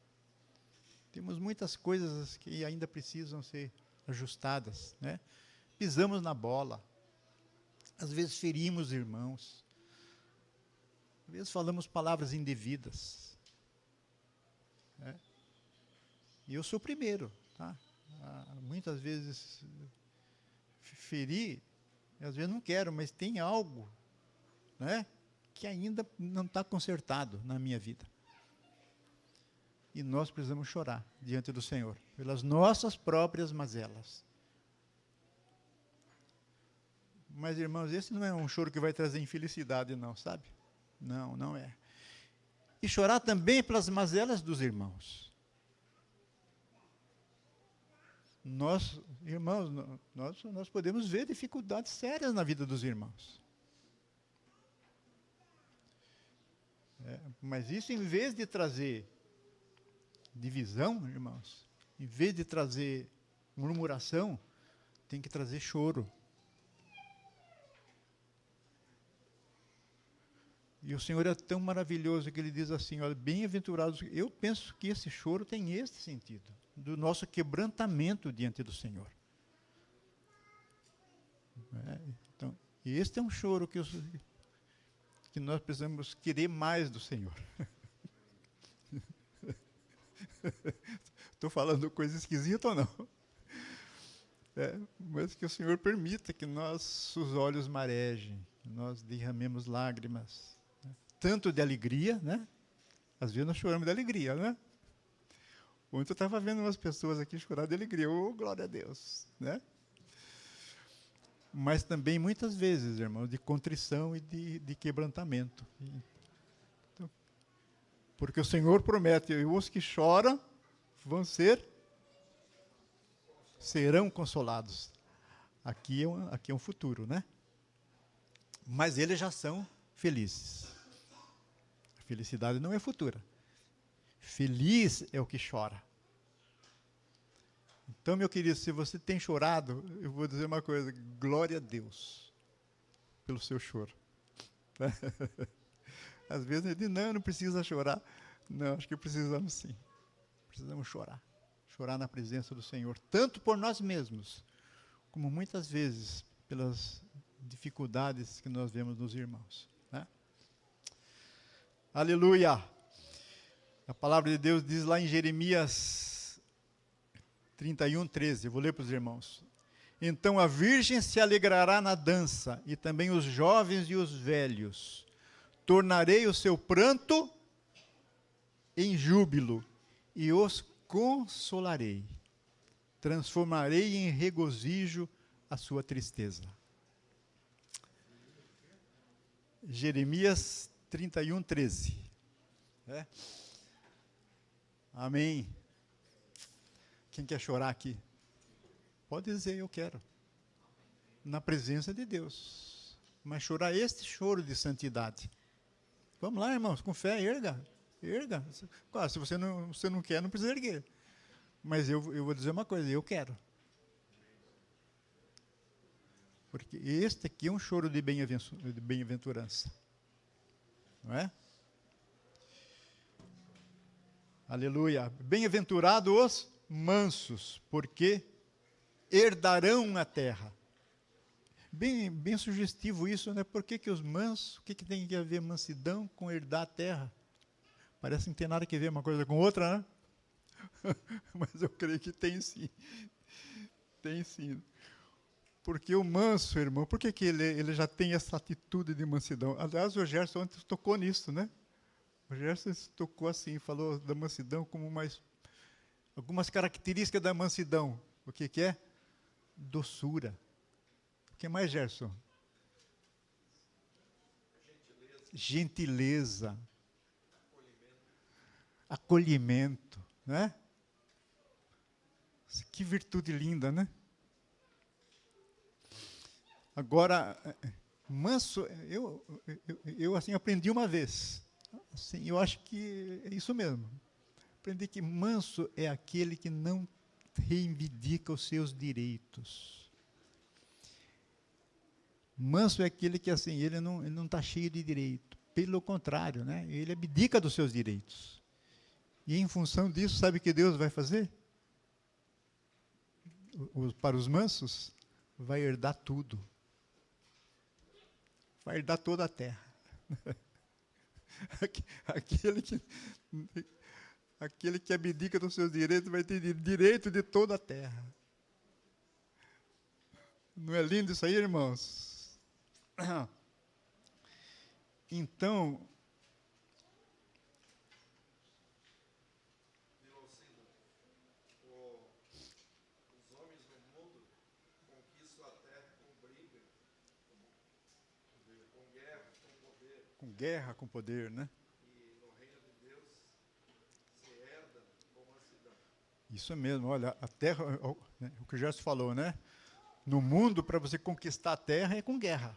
Temos muitas coisas que ainda precisam ser ajustadas. Né? Pisamos na bola. Às vezes ferimos irmãos. Às vezes falamos palavras indevidas. Né? E eu sou o primeiro. Tá? Muitas vezes ferir, às vezes não quero, mas tem algo, né, que ainda não está consertado na minha vida. E nós precisamos chorar diante do Senhor, pelas nossas próprias mazelas. Mas, irmãos, esse não é um choro que vai trazer infelicidade, não, sabe? Não, não é. E chorar também pelas mazelas dos irmãos. Nós, irmãos, nós podemos ver dificuldades sérias na vida dos irmãos. Mas isso, em vez de trazer divisão, irmãos, em vez de trazer murmuração, tem que trazer choro. E o Senhor é tão maravilhoso que Ele diz assim, olha, bem-aventurados. Eu penso que esse choro tem esse sentido, do nosso quebrantamento diante do Senhor. Então, este é um choro que nós precisamos querer mais do Senhor. Estou falando coisa esquisita ou não? Mas que o Senhor permita que nossos olhos marejem, que nós derramemos lágrimas, tanto de alegria, né? Às vezes nós choramos de alegria, né? Ontem eu estava vendo umas pessoas aqui chorar de alegria, glória a Deus, né? Mas também muitas vezes, irmãos, de contrição e de quebrantamento. Então, porque o Senhor promete, os que choram serão consolados. Aqui é um futuro, né? Mas eles já são felizes. A felicidade não é futura. Feliz é o que chora. Então, meu querido, se você tem chorado, eu vou dizer uma coisa, glória a Deus pelo seu choro. Às vezes ele diz, não precisa chorar. Não, acho que precisamos sim. Precisamos chorar. Chorar na presença do Senhor, tanto por nós mesmos, como muitas vezes pelas dificuldades que nós vemos nos irmãos. Né? Aleluia! A palavra de Deus diz lá em Jeremias 31, 13, eu vou ler para os irmãos. Então a virgem se alegrará na dança, e também os jovens e os velhos. Tornarei o seu pranto em júbilo, e os consolarei. Transformarei em regozijo a sua tristeza. Jeremias 31, 13. É? Amém. Quem quer chorar aqui? Pode dizer, eu quero. Na presença de Deus. Mas chorar este choro de santidade. Vamos lá, irmãos, com fé, erga. Erga. Claro, se você não quer, não precisa erguer. Mas eu vou dizer uma coisa, eu quero. Porque este aqui é um choro de bem-aventurança. Não é? Aleluia. Bem-aventurados os mansos, porque herdarão a terra. Bem sugestivo isso, né? Por que os mansos, o que tem a ver mansidão com herdar a terra? Parece que não tem nada a ver uma coisa com outra, né? Mas eu creio que tem sim. Tem sim. Porque o manso, irmão, por que ele já tem essa atitude de mansidão? Aliás, o Gerson ontem tocou nisso, né? O Gerson tocou assim, falou da mansidão como algumas características da mansidão. O que é? Doçura. O que mais, Gerson? Gentileza. Acolhimento. Né? Que virtude linda, né? Agora, manso, eu assim aprendi uma vez. Assim, eu acho que é isso mesmo. Aprendi que manso é aquele que não reivindica os seus direitos. Manso é aquele que assim, ele não está cheio de direito. Pelo contrário, né? Ele abdica dos seus direitos. E em função disso, sabe o que Deus vai fazer? Para os mansos, vai herdar tudo. Vai herdar toda a terra. Aquele que abdica dos seus direitos vai ter direito de toda a terra. Não é lindo isso aí, irmãos? Então, os homens no mundo conquistam a terra com briga, com guerra, com poder. Com guerra, com poder, né? E no reino de Deus se herda com mansidão. Isso mesmo, olha, a terra, o que o Gerson falou, né? No mundo, para você conquistar a terra, é com guerra.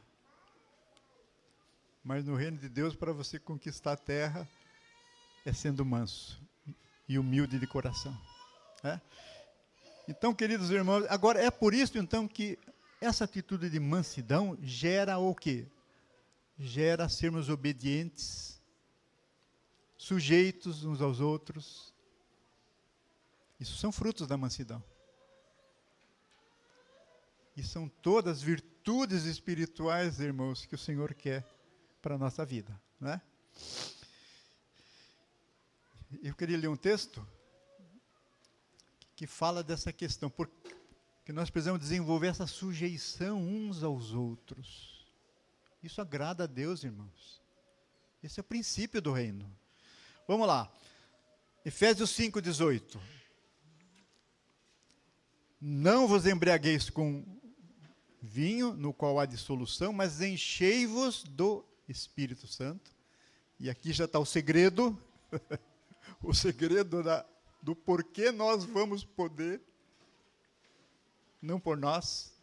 Mas no reino de Deus, para você conquistar a terra, é sendo manso e humilde de coração. É? Então, queridos irmãos, agora é por isso, então, que essa atitude de mansidão gera o quê? Gera sermos obedientes, sujeitos uns aos outros. Isso são frutos da mansidão. E são todas virtudes espirituais, irmãos, que o Senhor quer para a nossa vida. Né? Eu queria ler um texto que fala dessa questão, porque nós precisamos desenvolver essa sujeição uns aos outros. Isso agrada a Deus, irmãos. Esse é o princípio do reino. Vamos lá. Efésios 5:18. Não vos embriagueis com vinho, no qual há dissolução, mas enchei-vos do Espírito Santo. E aqui já está o segredo, o segredo do porquê nós vamos poder, não por nós,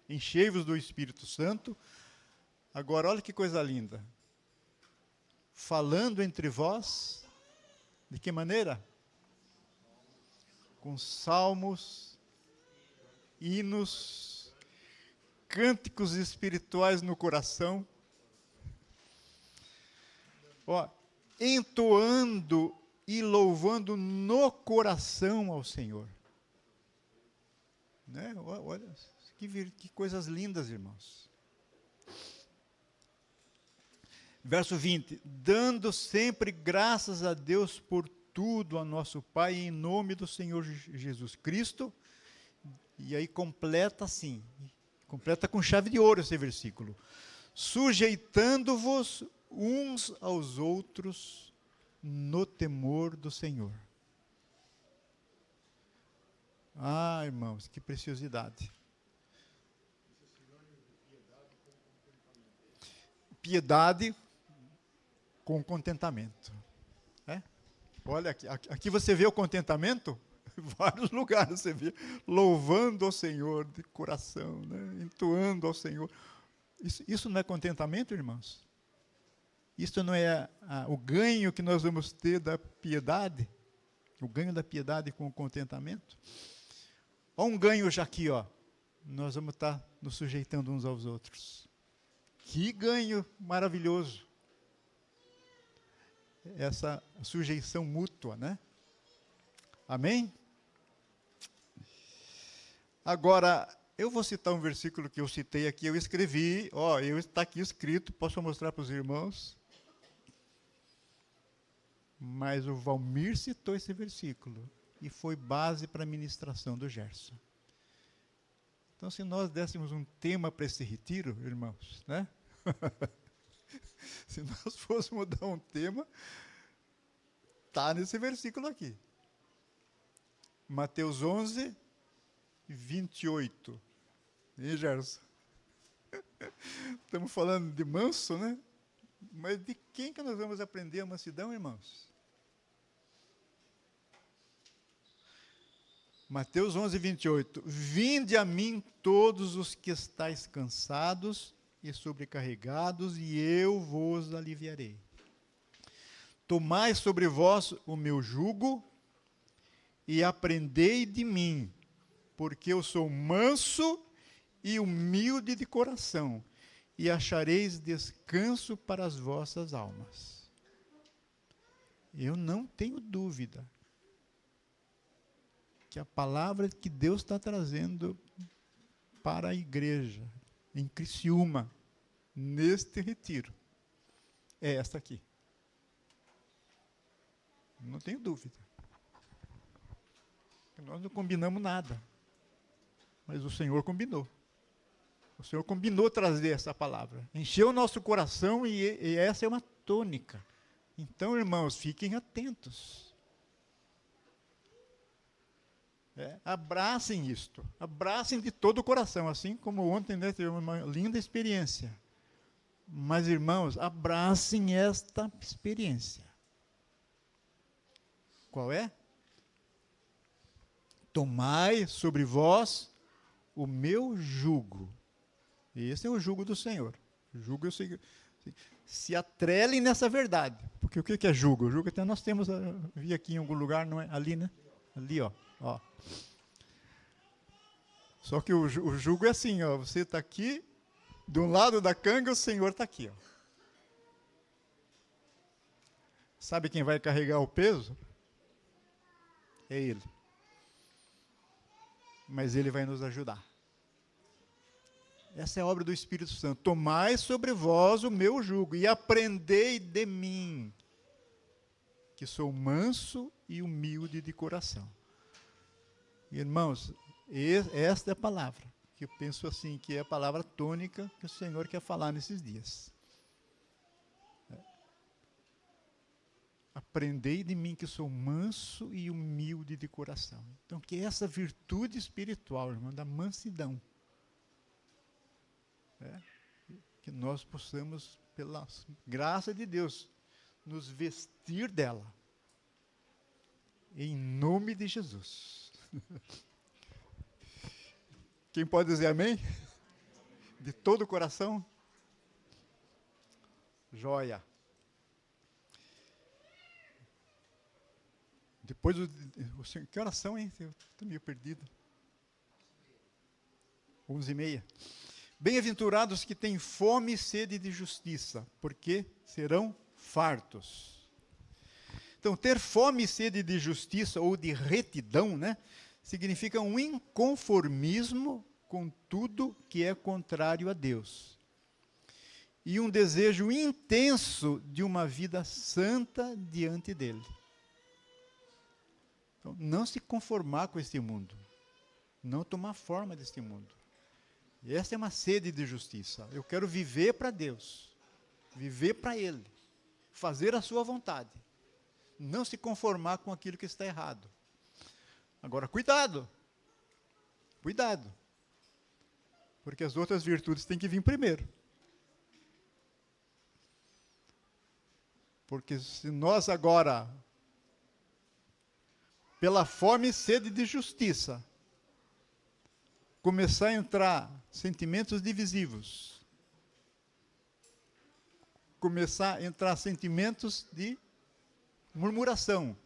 enchei-vos do Espírito Santo. Agora, olha que coisa linda. Falando entre vós, de que maneira? Com salmos, hinos, cânticos espirituais no coração, entoando e louvando no coração ao Senhor. Né? Olha, que coisas lindas, irmãos. Verso 20. Dando sempre graças a Deus por tudo a nosso Pai, em nome do Senhor Jesus Cristo, E aí completa assim, completa com chave de ouro esse versículo. Sujeitando-vos uns aos outros no temor do Senhor. Ah, irmãos, que preciosidade. Piedade com contentamento. É? Olha, aqui você vê o contentamento? Em vários lugares você vê. Louvando ao Senhor de coração, né? Entoando ao Senhor. Isso não é contentamento, irmãos? Isso não é o ganho que nós vamos ter da piedade? O ganho da piedade com o contentamento? Olha um ganho já aqui, ó. Nós vamos estar nos sujeitando uns aos outros. Que ganho maravilhoso. Essa sujeição mútua, né? Amém? Agora, eu vou citar um versículo que eu citei aqui, eu escrevi, está aqui escrito, posso mostrar para os irmãos. Mas o Valmir citou esse versículo e foi base para a ministração do Gerson. Então, se nós dessemos um tema para esse retiro, irmãos, né? Se nós fôssemos dar um tema, está nesse versículo aqui. Mateus 11, 28. E Gerson? Estamos falando de manso, né? Mas de quem que nós vamos aprender a mansidão, irmãos? Mateus 11, 28. Vinde a mim todos os que estáis cansados e sobrecarregados, e eu vos aliviarei. Tomai sobre vós o meu jugo e aprendei de mim, porque eu sou manso e humilde de coração, e achareis descanso para as vossas almas. Eu não tenho dúvida que a palavra que Deus está trazendo para a igreja, em Criciúma, neste retiro, é esta aqui. Não tenho dúvida. Nós não combinamos nada, mas o Senhor combinou. O Senhor combinou trazer essa palavra. Encheu o nosso coração e essa é uma tônica. Então, irmãos, fiquem atentos. Abracem isto. Abracem de todo o coração. Assim como ontem, né, teve uma linda experiência. Mas, irmãos, abracem esta experiência. Qual é? Tomai sobre vós o meu jugo. Esse é o jugo do Senhor. Jugo eu sei, se atrelem nessa verdade. Porque o que é jugo? O jugo até nós temos, vi aqui em algum lugar, não é? Ali, né? Ali, ó. Só que o jugo é assim, ó. Você está aqui, de um lado da canga, o Senhor está aqui, ó. Sabe quem vai carregar o peso? É Ele. Mas Ele vai nos ajudar. Essa é a obra do Espírito Santo. Tomai sobre vós o meu jugo e aprendei de mim, que sou manso e humilde de coração. Irmãos, esta é a palavra, que eu penso assim, que é a palavra tônica que o Senhor quer falar nesses dias. Aprendei de mim que sou manso e humilde de coração. Então, que essa virtude espiritual, irmão, da mansidão, que nós possamos, pela graça de Deus, nos vestir dela. Em nome de Jesus. Quem pode dizer amém? De todo o coração? Joia. Depois, que oração, hein? Eu estou meio perdido. 11h30. Bem-aventurados que têm fome e sede de justiça, porque serão fartos. Então, ter fome e sede de justiça ou de retidão, né, significa um inconformismo com tudo que é contrário a Deus. E um desejo intenso de uma vida santa diante dele. Então, não se conformar com este mundo. não tomar forma deste mundo. E essa é uma sede de justiça. Eu quero viver para Deus, viver para Ele, fazer a sua vontade, não se conformar com aquilo que está errado. Agora, cuidado, cuidado, porque as outras virtudes têm que vir primeiro. Porque se nós agora, pela fome e sede de justiça, começar a entrar sentimentos divisivos, começar a entrar sentimentos de murmuração,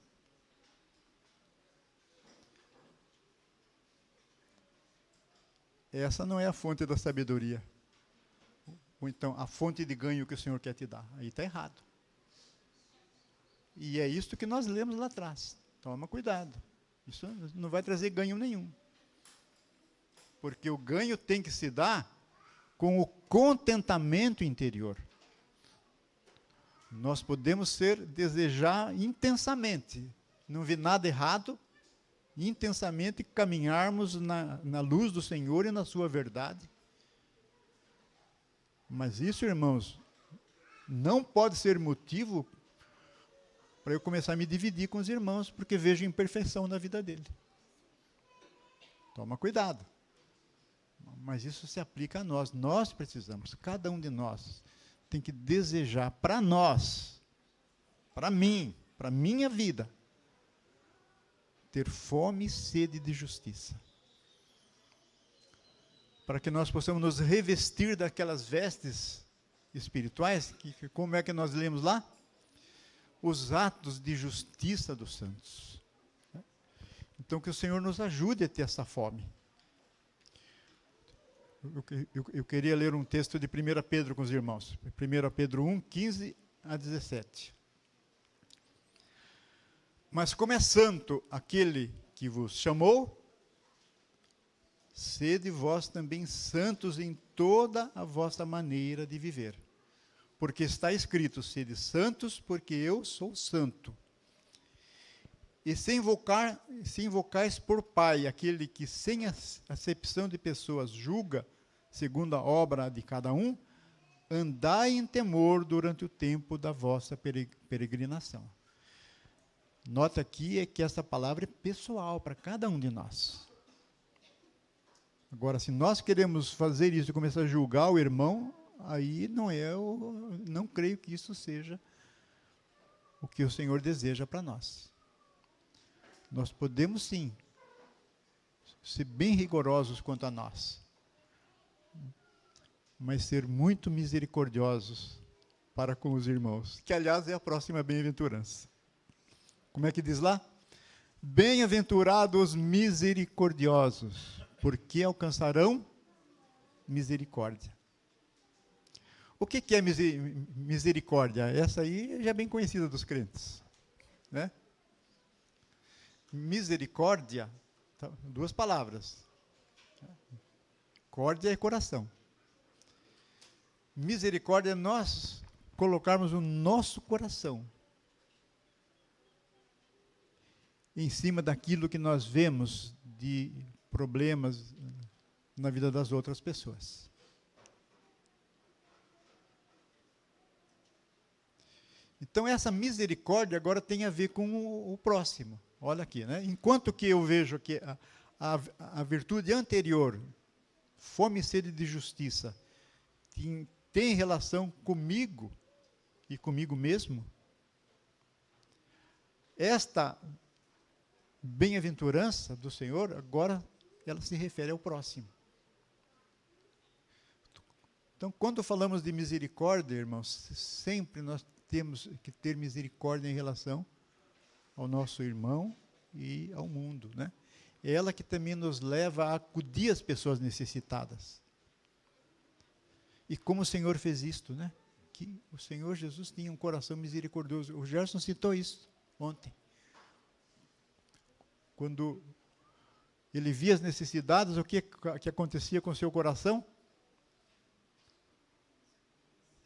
essa não é a fonte da sabedoria. Ou então, a fonte de ganho que o Senhor quer te dar. Aí está errado. E é isso que nós lemos lá atrás. Toma cuidado. Isso não vai trazer ganho nenhum. Porque o ganho tem que se dar com o contentamento interior. Nós podemos desejar intensamente, não vi nada errado, intensamente caminharmos na luz do Senhor e na sua verdade. Mas isso, irmãos, não pode ser motivo para eu começar a me dividir com os irmãos, porque vejo imperfeição na vida dele. Toma cuidado. Mas isso se aplica a nós. Nós precisamos, cada um de nós, tem que desejar para nós, para mim, para a minha vida, ter fome e sede de justiça. Para que nós possamos nos revestir daquelas vestes espirituais, que como é que nós lemos lá? Os atos de justiça dos santos. Então, que o Senhor nos ajude a ter essa fome. Eu queria ler um texto de 1 Pedro com os irmãos. 1 Pedro 1, 15 a 17. Mas como é santo aquele que vos chamou, sede vós também santos em toda a vossa maneira de viver. Porque está escrito, sede santos, porque eu sou santo. E se invocais por Pai, aquele que sem acepção de pessoas julga, segundo a obra de cada um, andai em temor durante o tempo da vossa peregrinação. Nota aqui que essa palavra é pessoal para cada um de nós. Agora, se nós queremos fazer isso e começar a julgar o irmão, aí não creio que isso seja o que o Senhor deseja para nós. Nós podemos sim ser bem rigorosos quanto a nós, mas ser muito misericordiosos para com os irmãos, que aliás é a próxima bem-aventurança. Como é que diz lá? Bem-aventurados os misericordiosos, porque alcançarão misericórdia. O que é misericórdia? Essa aí já é bem conhecida dos crentes, né? Misericórdia, duas palavras. Córdia é coração. Misericórdia é nós colocarmos o nosso coração em cima daquilo que nós vemos de problemas na vida das outras pessoas. Então, essa misericórdia agora tem a ver com o próximo. Olha aqui, né? Enquanto que eu vejo que a virtude anterior, fome e sede de justiça, tem relação comigo e comigo mesmo, esta bem-aventurança do Senhor, agora ela se refere ao próximo. Então, quando falamos de misericórdia, irmãos, sempre nós temos que ter misericórdia em relação ao nosso irmão e ao mundo, né? É ela que também nos leva a acudir as pessoas necessitadas. E como o Senhor fez isto, né? Que o Senhor Jesus tinha um coração misericordioso. O Gerson citou isso ontem. Quando ele via as necessidades, o que acontecia com o seu coração?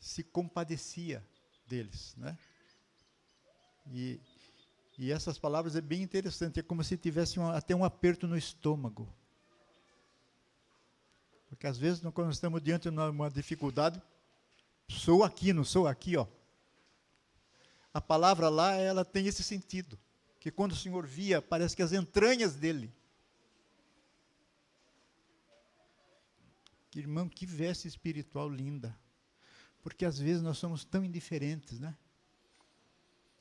Se compadecia deles, né? E essas palavras é bem interessante, é como se tivesse até um aperto no estômago. Porque às vezes, quando nós estamos diante de uma dificuldade, sou aqui, não sou aqui, ó. A palavra lá, ela tem esse sentido. Que quando o Senhor via, parece que as entranhas dele. Que, irmão, que veste espiritual linda. Porque às vezes nós somos tão indiferentes, né?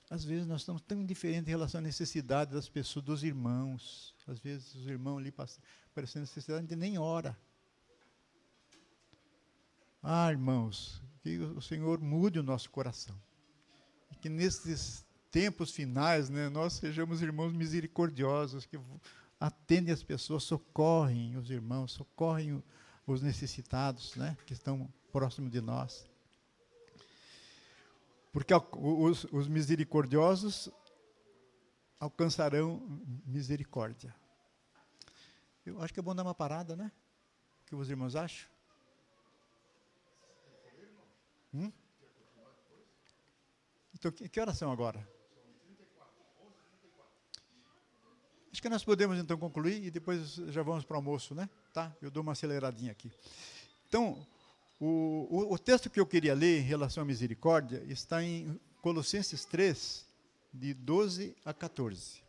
Às vezes nós estamos tão indiferentes em relação à necessidade das pessoas, dos irmãos. Às vezes os irmãos ali parecendo necessidade, a gente nem ora. Ah, irmãos, que o Senhor mude o nosso coração. E que nesses tempos finais, né, nós sejamos irmãos misericordiosos, que atendem as pessoas, socorrem os irmãos, socorrem os necessitados, né, que estão próximos de nós. Porque os misericordiosos alcançarão misericórdia. Eu acho que é bom dar uma parada, né? O que os irmãos acham? Então, que horas são agora? Acho que nós podemos então concluir e depois já vamos para o almoço, né? Tá? Eu dou uma aceleradinha aqui. Então, o texto que eu queria ler em relação à misericórdia está em Colossenses 3, de 12 a 14.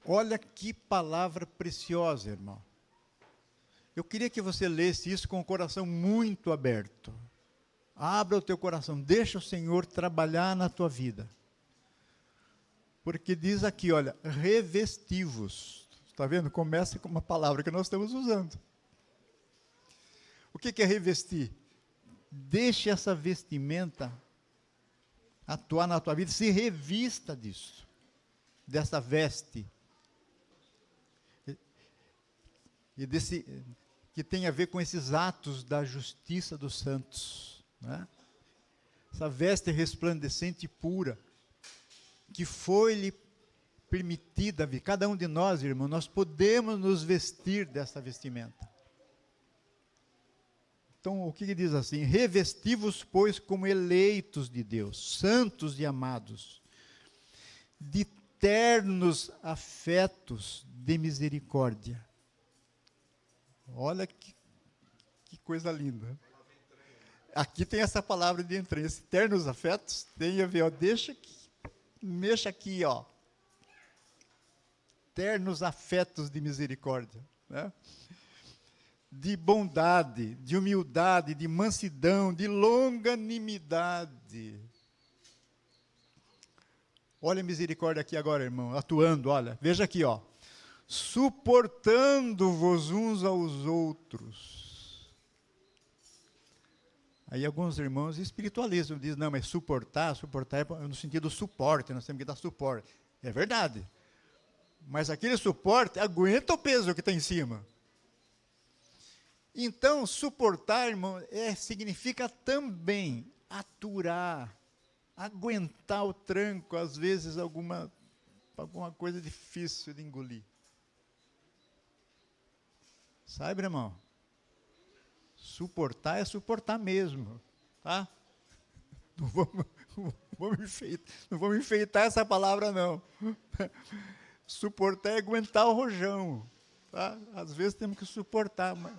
Olha que palavra preciosa, irmão. Eu queria que você lesse isso com o coração muito aberto. Abra o teu coração, deixa o Senhor trabalhar na tua vida. Porque diz aqui, olha, revestivos. Está vendo? Começa com uma palavra que nós estamos usando. O que é revestir? Deixe essa vestimenta atuar na tua vida, se revista disso, dessa veste. E desse, que tem a ver com esses atos da justiça dos santos, né? Essa veste resplandecente e pura, que foi-lhe permitida, cada um de nós, irmão, nós podemos nos vestir dessa vestimenta. Então, o que diz assim? Revesti-vos, pois, como eleitos de Deus, santos e amados, de ternos afetos de misericórdia. Olha que coisa linda. Aqui tem essa palavra de entranha, esse ternos afetos, tem a ver, ó, mexa aqui, ó. Ternos afetos de misericórdia, né? De bondade, de humildade, de mansidão, de longanimidade. Olha a misericórdia aqui agora, irmão, atuando, olha, veja aqui, ó. Suportando-vos uns aos outros. Aí alguns irmãos espiritualizam, dizem, não, mas suportar é no sentido do suporte, nós temos que dar suporte. É verdade. Mas aquele suporte aguenta o peso que está em cima. Então, suportar, irmão, significa também aturar, aguentar o tranco, às vezes alguma coisa difícil de engolir. Sabe, irmão? Suportar é suportar mesmo, tá? Não vamos enfeitar essa palavra, não. Suportar é aguentar o rojão, tá? Às vezes temos que suportar, mas...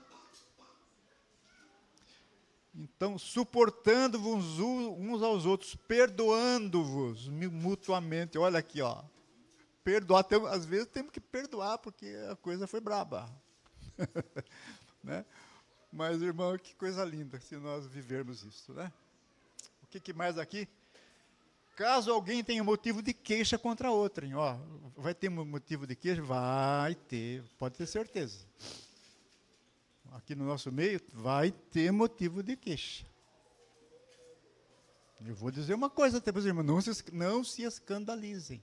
Então, suportando-vos uns aos outros, perdoando-vos mutuamente. Olha aqui, ó. Perdoar, às vezes temos que perdoar, porque a coisa foi braba. Né? Mas, irmão, que coisa linda se nós vivermos isso, né? O que mais aqui? Caso alguém tenha motivo de queixa contra outrem, ó, vai ter motivo de queixa? Vai ter, pode ter certeza. Aqui no nosso meio, vai ter motivo de queixa. Eu vou dizer uma coisa até para os irmãos, não se escandalizem.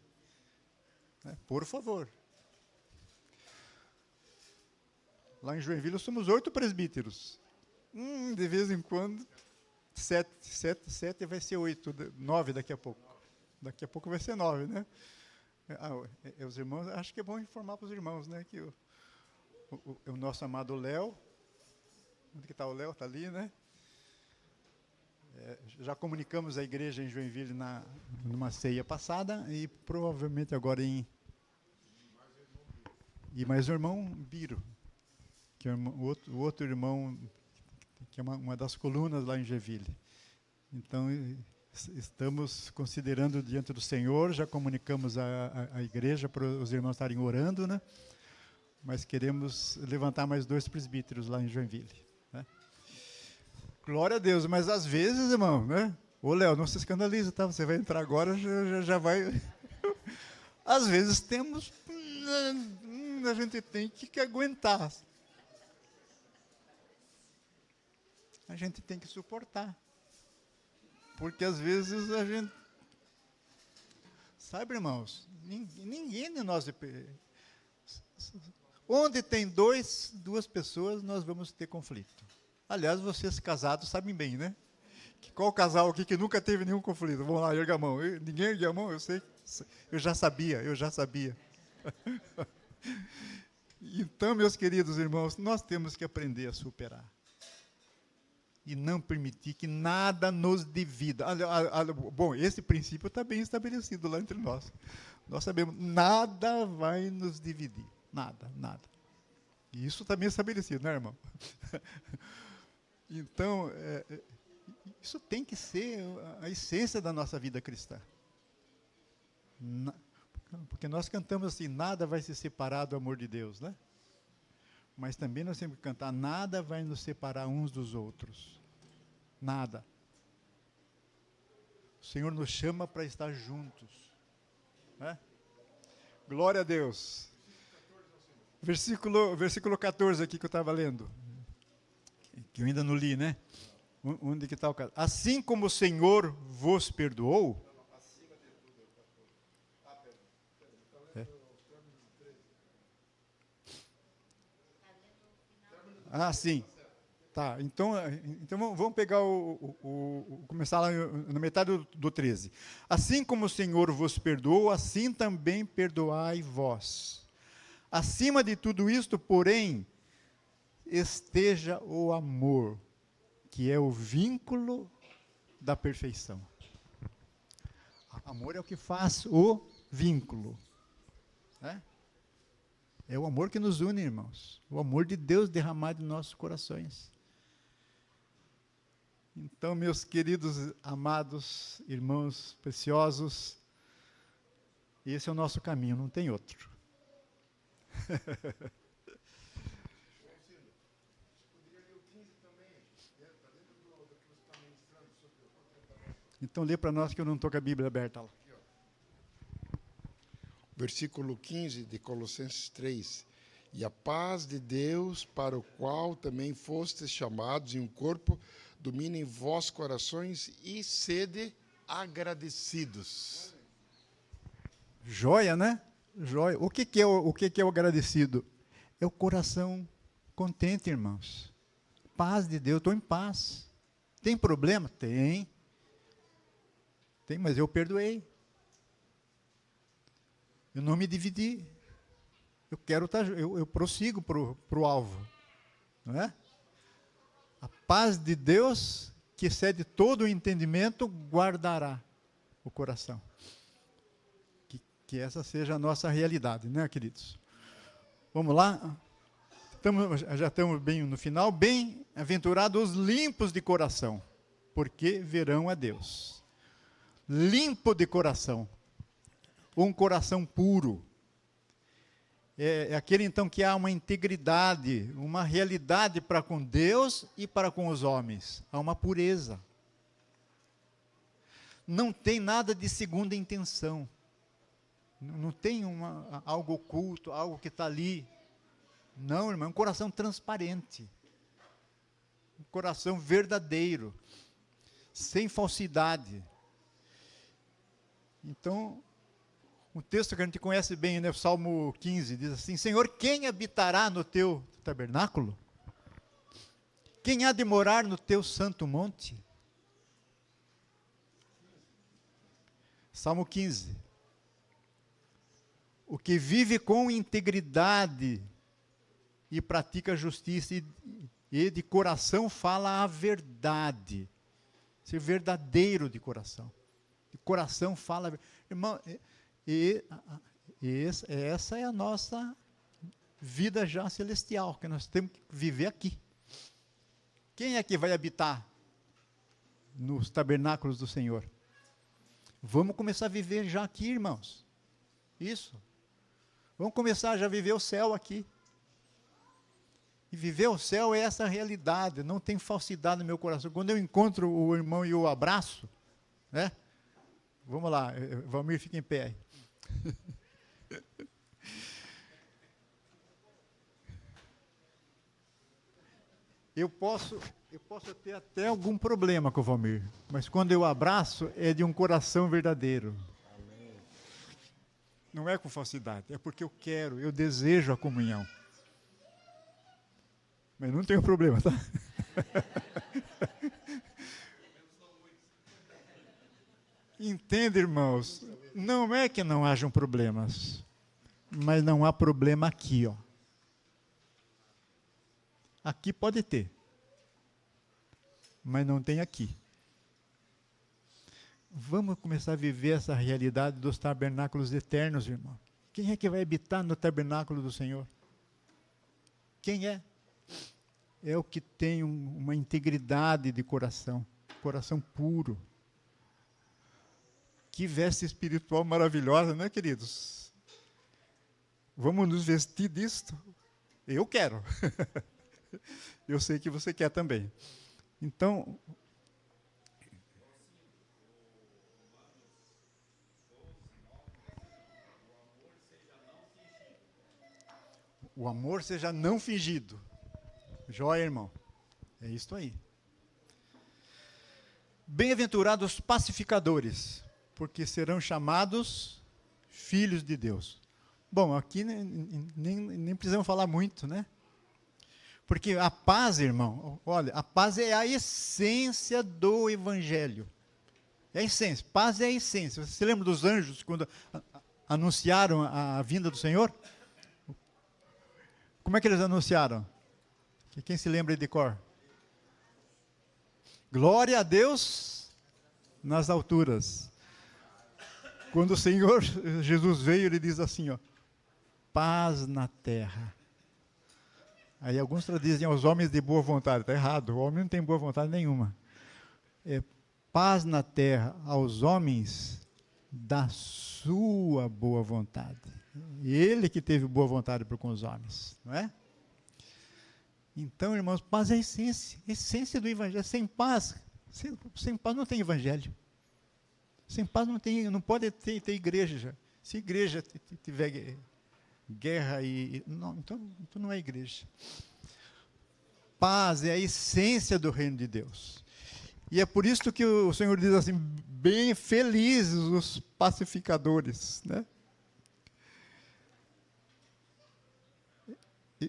Né? Por favor. Lá em Joinville somos 8 presbíteros. De vez em quando, 7 vai ser 8, 9 daqui a pouco. Daqui a pouco vai ser 9, né? Os irmãos, acho que é bom informar para os irmãos, né? Que o nosso amado Léo, onde que está o Léo? Está ali, né? Já comunicamos à igreja em Joinville numa ceia passada e provavelmente agora e mais o irmão Biro, que é o outro irmão, que é uma das colunas lá em Joinville. Então, estamos considerando diante do Senhor, já comunicamos à igreja para os irmãos estarem orando, né? Mas queremos levantar mais 2 presbíteros lá em Joinville, né? Glória a Deus, mas às vezes, irmão, né? Ô, Léo, não se escandaliza, tá? Você vai entrar agora, já vai... Às vezes temos... A gente tem que aguentar. A gente tem que suportar. Porque às vezes a gente... Sabe, irmãos? Ninguém de nós... Onde tem duas pessoas, nós vamos ter conflito. Aliás, vocês casados sabem bem, né? Qual casal aqui que nunca teve nenhum conflito? Vamos lá, erga a mão. Ninguém ergue a mão, eu sei. Eu já sabia. Então, meus queridos irmãos, nós temos que aprender a superar. E não permitir que nada nos divida. Bom, esse princípio está bem estabelecido lá entre nós. Nós sabemos, nada vai nos dividir. Nada. E isso está bem estabelecido, né, irmão? Então, isso tem que ser a essência da nossa vida cristã. Porque nós cantamos assim, nada vai se separar do amor de Deus, né? Mas também nós temos que cantar, nada vai nos separar uns dos outros. Nada. O Senhor nos chama para estar juntos, né? Glória a Deus. Versículo 14 aqui que eu estava lendo, que eu ainda não li, né? Onde que está o caso? Assim como o Senhor vos perdoou. Sim. Tá, então vamos pegar começar lá na metade do 13. Assim como o Senhor vos perdoou, assim também perdoai vós. Acima de tudo isto, porém, esteja o amor, que é o vínculo da perfeição. Amor é o que faz o vínculo, né? É o amor que nos une, irmãos. O amor de Deus derramado em nossos corações. Então, meus queridos, amados, irmãos preciosos, esse é o nosso caminho, não tem outro. Então, lê para nós que eu não estou com a Bíblia aberta lá. Versículo 15 de Colossenses 3. E a paz de Deus, para o qual também fostes chamados em um corpo, domine em vossos corações e sede agradecidos. Joia, né? Joia. O que é o agradecido? É o coração contente, irmãos. Paz de Deus, estou em paz. Tem problema? Tem, mas eu perdoei. Eu não me dividi. Eu prossigo para o alvo. Não é? A paz de Deus, que excede todo o entendimento, guardará o coração. Que essa seja a nossa realidade, né, queridos? Vamos lá? Já estamos bem no final. Bem-aventurados os limpos de coração, porque verão a Deus. Limpo de coração. Um coração puro. É aquele, então, que há uma integridade, uma realidade para com Deus e para com os homens. Há uma pureza. Não tem nada de segunda intenção. Não tem algo oculto, algo que está ali. Não, irmão, é um coração transparente. Um coração verdadeiro. Sem falsidade. Então, um texto que a gente conhece bem, né? O Salmo 15, diz assim, Senhor, quem habitará no teu tabernáculo? Quem há de morar no teu santo monte? Salmo 15. O que vive com integridade e pratica justiça e de coração fala a verdade. ser verdadeiro de coração. De coração fala... Irmão, essa é a nossa vida já celestial, que nós temos que viver aqui. Quem é que vai habitar nos tabernáculos do Senhor? Vamos começar a viver já aqui, irmãos. Isso. Vamos começar já a viver o céu aqui. E viver o céu é essa realidade, não tem falsidade no meu coração. Quando eu encontro o irmão e o abraço, né? Vamos lá, Valmir, fica em pé aí. Eu posso ter até algum problema com o Valmir, mas quando eu abraço, é de um coração verdadeiro. Amém. Não é com falsidade, é porque eu quero, eu desejo a comunhão. Mas não tenho problema, tá? Entende, irmãos? Não é que não hajam problemas, mas não há problema aqui, ó. Aqui pode ter, mas não tem aqui. Vamos começar a viver essa realidade dos tabernáculos eternos, irmão. Quem é que vai habitar no tabernáculo do Senhor? Quem é? É o que tem uma integridade de coração, coração puro. Que veste espiritual maravilhosa, né, queridos? Vamos nos vestir disto? Eu quero. Eu sei que você quer também. Então, o amor seja não fingido. Joia, irmão. É isso aí. Bem-aventurados os pacificadores, porque serão chamados filhos de Deus. Bom, aqui nem precisamos falar muito, né? Porque a paz, irmão, olha, a paz é a essência do Evangelho. É a essência, paz é a essência. Você se lembra dos anjos quando anunciaram a vinda do Senhor? Como é que eles anunciaram? Quem se lembra de cor? Glória a Deus nas alturas. Quando o Senhor Jesus veio, ele diz assim, ó, paz na terra. Aí alguns traduzem aos homens de boa vontade. Está errado, o homem não tem boa vontade nenhuma. É paz na terra aos homens da sua boa vontade. Ele que teve boa vontade para com os homens, não é? Então, irmãos, paz é a essência do Evangelho. Sem paz não tem Evangelho. Sem paz não pode ter igreja. Se igreja tiver guerra então não é igreja. Paz é a essência do reino de Deus. E é por isso que o Senhor diz assim, bem felizes os pacificadores, né?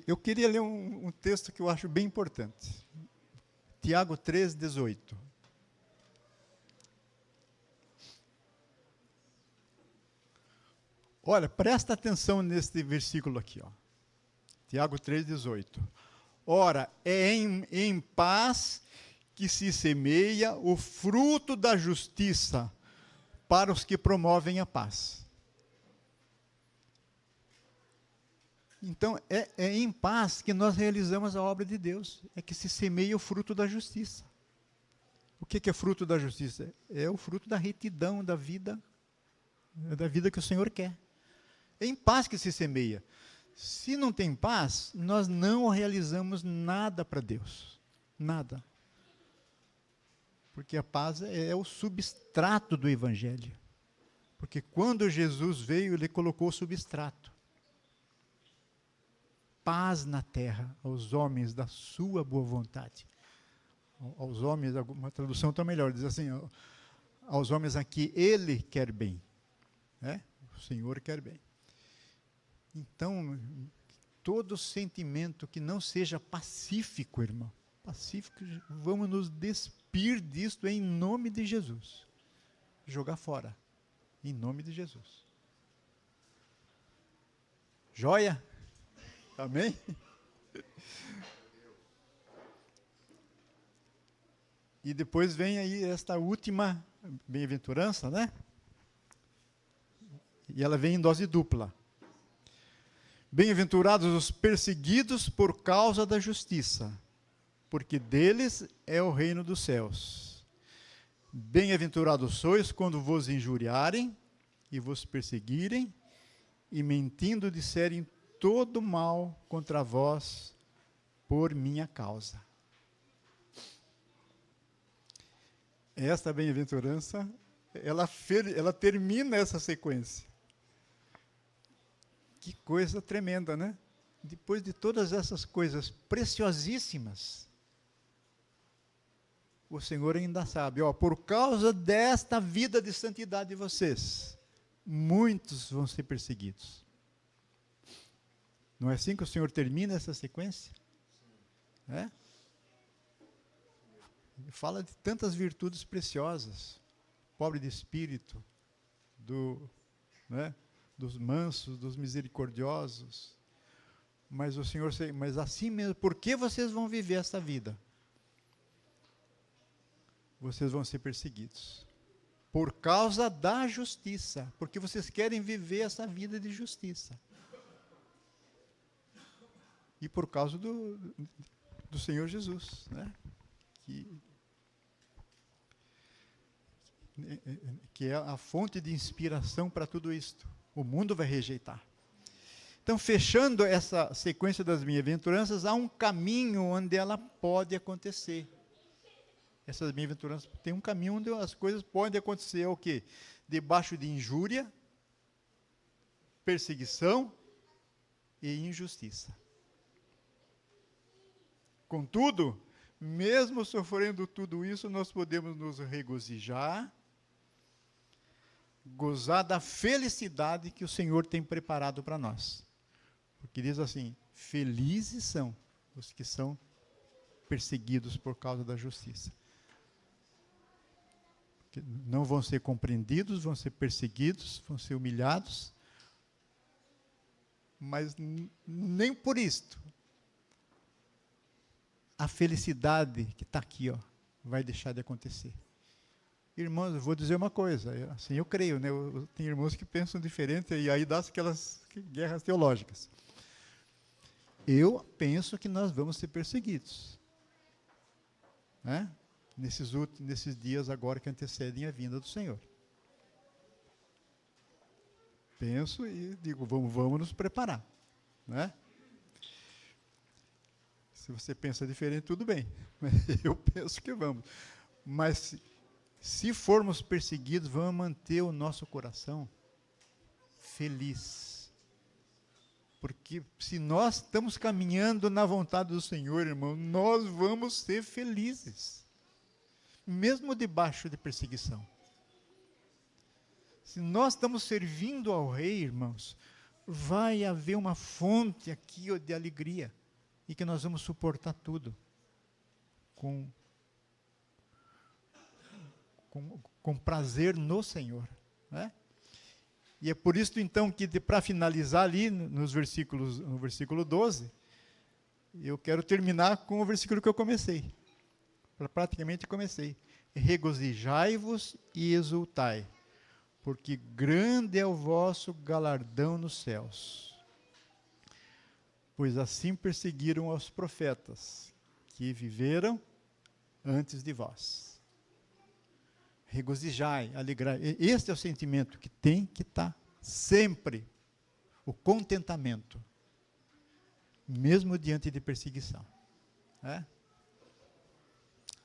Eu queria ler um texto que eu acho bem importante. Tiago 3,18. Olha, presta atenção nesse versículo aqui, ó. Tiago 3,18. Ora, é em paz que se semeia o fruto da justiça para os que promovem a paz. Então, é em paz que nós realizamos a obra de Deus. É que se semeia o fruto da justiça. O que é fruto da justiça? É o fruto da retidão, da vida que o Senhor quer. É em paz que se semeia. Se não tem paz, nós não realizamos nada para Deus. Nada. Porque a paz é o substrato do Evangelho. Porque quando Jesus veio, ele colocou o substrato. Paz na terra aos homens da sua boa vontade. Aos homens, uma tradução tão melhor, diz assim, aos homens a que ele quer bem. Né? O Senhor quer bem. Então, todo sentimento que não seja pacífico, irmão, pacífico, vamos nos despir disto em nome de Jesus. Jogar fora, em nome de Jesus. Joia? Amém? E depois vem aí esta última bem-aventurança, né? E ela vem em dose dupla. Bem-aventurados os perseguidos por causa da justiça, porque deles é o reino dos céus. Bem-aventurados sois quando vos injuriarem e vos perseguirem, e mentindo disserem todo mal contra vós por minha causa. Esta bem-aventurança, ela termina essa sequência. Que coisa tremenda, né? Depois de todas essas coisas preciosíssimas, o Senhor ainda sabe, ó, por causa desta vida de santidade de vocês, muitos vão ser perseguidos. Não é assim que o Senhor termina essa sequência? É? Ele fala de tantas virtudes preciosas, pobre de espírito, dos mansos, dos misericordiosos. Mas o Senhor, mas assim mesmo, por que vocês vão viver essa vida? Vocês vão ser perseguidos. Por causa da justiça, porque vocês querem viver essa vida de justiça. E por causa do Senhor Jesus, né? Que é a fonte de inspiração para tudo isto. O mundo vai rejeitar. Então, fechando essa sequência das bem-aventuranças, há um caminho onde ela pode acontecer. Essas bem-aventuranças tem um caminho onde as coisas podem acontecer, é o quê? Debaixo de injúria, perseguição e injustiça. Contudo, mesmo sofrendo tudo isso, nós podemos nos regozijar, gozar da felicidade que o Senhor tem preparado para nós. Porque diz assim, felizes são os que são perseguidos por causa da justiça. Que não vão ser compreendidos, vão ser perseguidos, vão ser humilhados, mas nem por isto a felicidade que está aqui, ó, vai deixar de acontecer. Irmãos, eu vou dizer uma coisa, assim eu creio, né? Tem irmãos que pensam diferente e aí dá aquelas guerras teológicas. Eu penso que nós vamos ser perseguidos, né? Nesses dias agora que antecedem a vinda do Senhor. Penso e digo, vamos nos preparar, né? Se você pensa diferente, tudo bem. Eu penso que vamos. Mas se formos perseguidos, vamos manter o nosso coração feliz. Porque se nós estamos caminhando na vontade do Senhor, irmão, nós vamos ser felizes. Mesmo debaixo de perseguição. Se nós estamos servindo ao Rei, irmãos, vai haver uma fonte aqui de alegria. E que nós vamos suportar tudo com prazer no Senhor, né? E é por isso, então, que para finalizar ali, no versículo 12, eu quero terminar com o versículo que eu comecei. Praticamente comecei. Regozijai-vos e exultai, porque grande é o vosso galardão nos céus. Pois assim perseguiram os profetas que viveram antes de vós. Regozijai, alegrai. Este é o sentimento que tem que estar sempre. O contentamento. Mesmo diante de perseguição. É?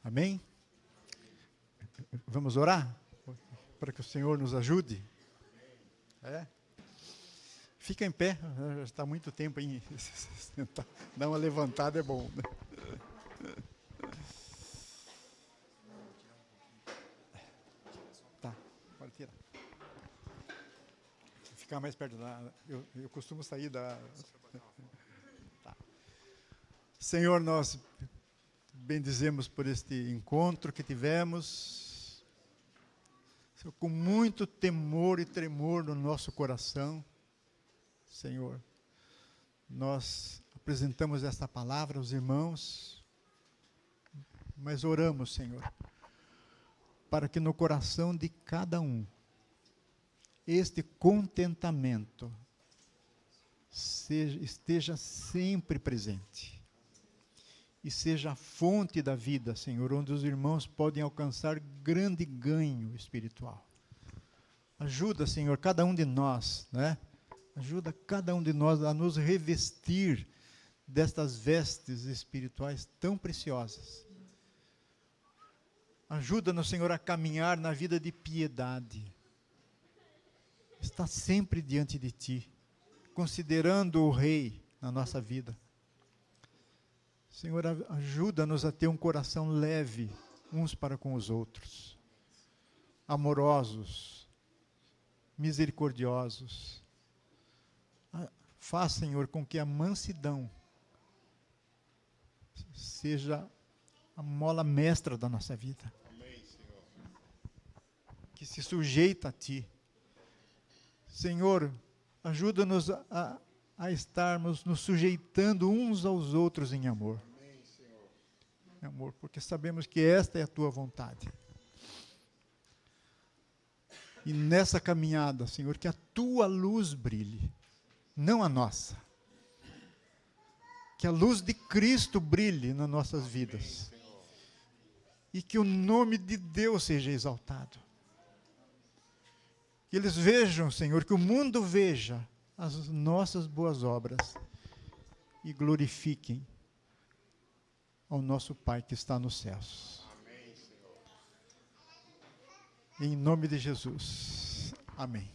Amém? Vamos orar? Para que o Senhor nos ajude? É? Fica em pé, já está muito tempo aí. Dar uma levantada é bom. Tá, pode tirar. Ficar mais perto da... Eu costumo sair da... Tá. Senhor, nós bendizemos por este encontro que tivemos, Senhor, com muito temor e tremor no nosso coração. Senhor, nós apresentamos esta palavra aos irmãos, Mas oramos, Senhor, para que no coração de cada um, este contentamento esteja sempre presente. E seja a fonte da vida, Senhor, onde os irmãos podem alcançar grande ganho espiritual. Ajuda, Senhor, cada um de nós, né? Ajuda cada um de nós a nos revestir destas vestes espirituais tão preciosas. Ajuda-nos, Senhor, a caminhar na vida de piedade. Está sempre diante de Ti, considerando o Rei na nossa vida. Senhor, ajuda-nos a ter um coração leve uns para com os outros, amorosos, misericordiosos. Faz, Senhor, com que a mansidão seja a mola mestra da nossa vida. Amém, Senhor. Que se sujeita a Ti. Senhor, ajuda-nos a estarmos nos sujeitando uns aos outros em amor. Amém, Senhor. Em amor, porque sabemos que esta é a Tua vontade. E nessa caminhada, Senhor, que a Tua luz brilhe, não a nossa. Que a luz de Cristo brilhe nas nossas vidas. Amém, Senhor. E que o nome de Deus seja exaltado. Que eles vejam, Senhor, que o mundo veja as nossas boas obras e glorifiquem ao nosso Pai que está nos céus. Amém, Senhor. Em nome de Jesus. Amém.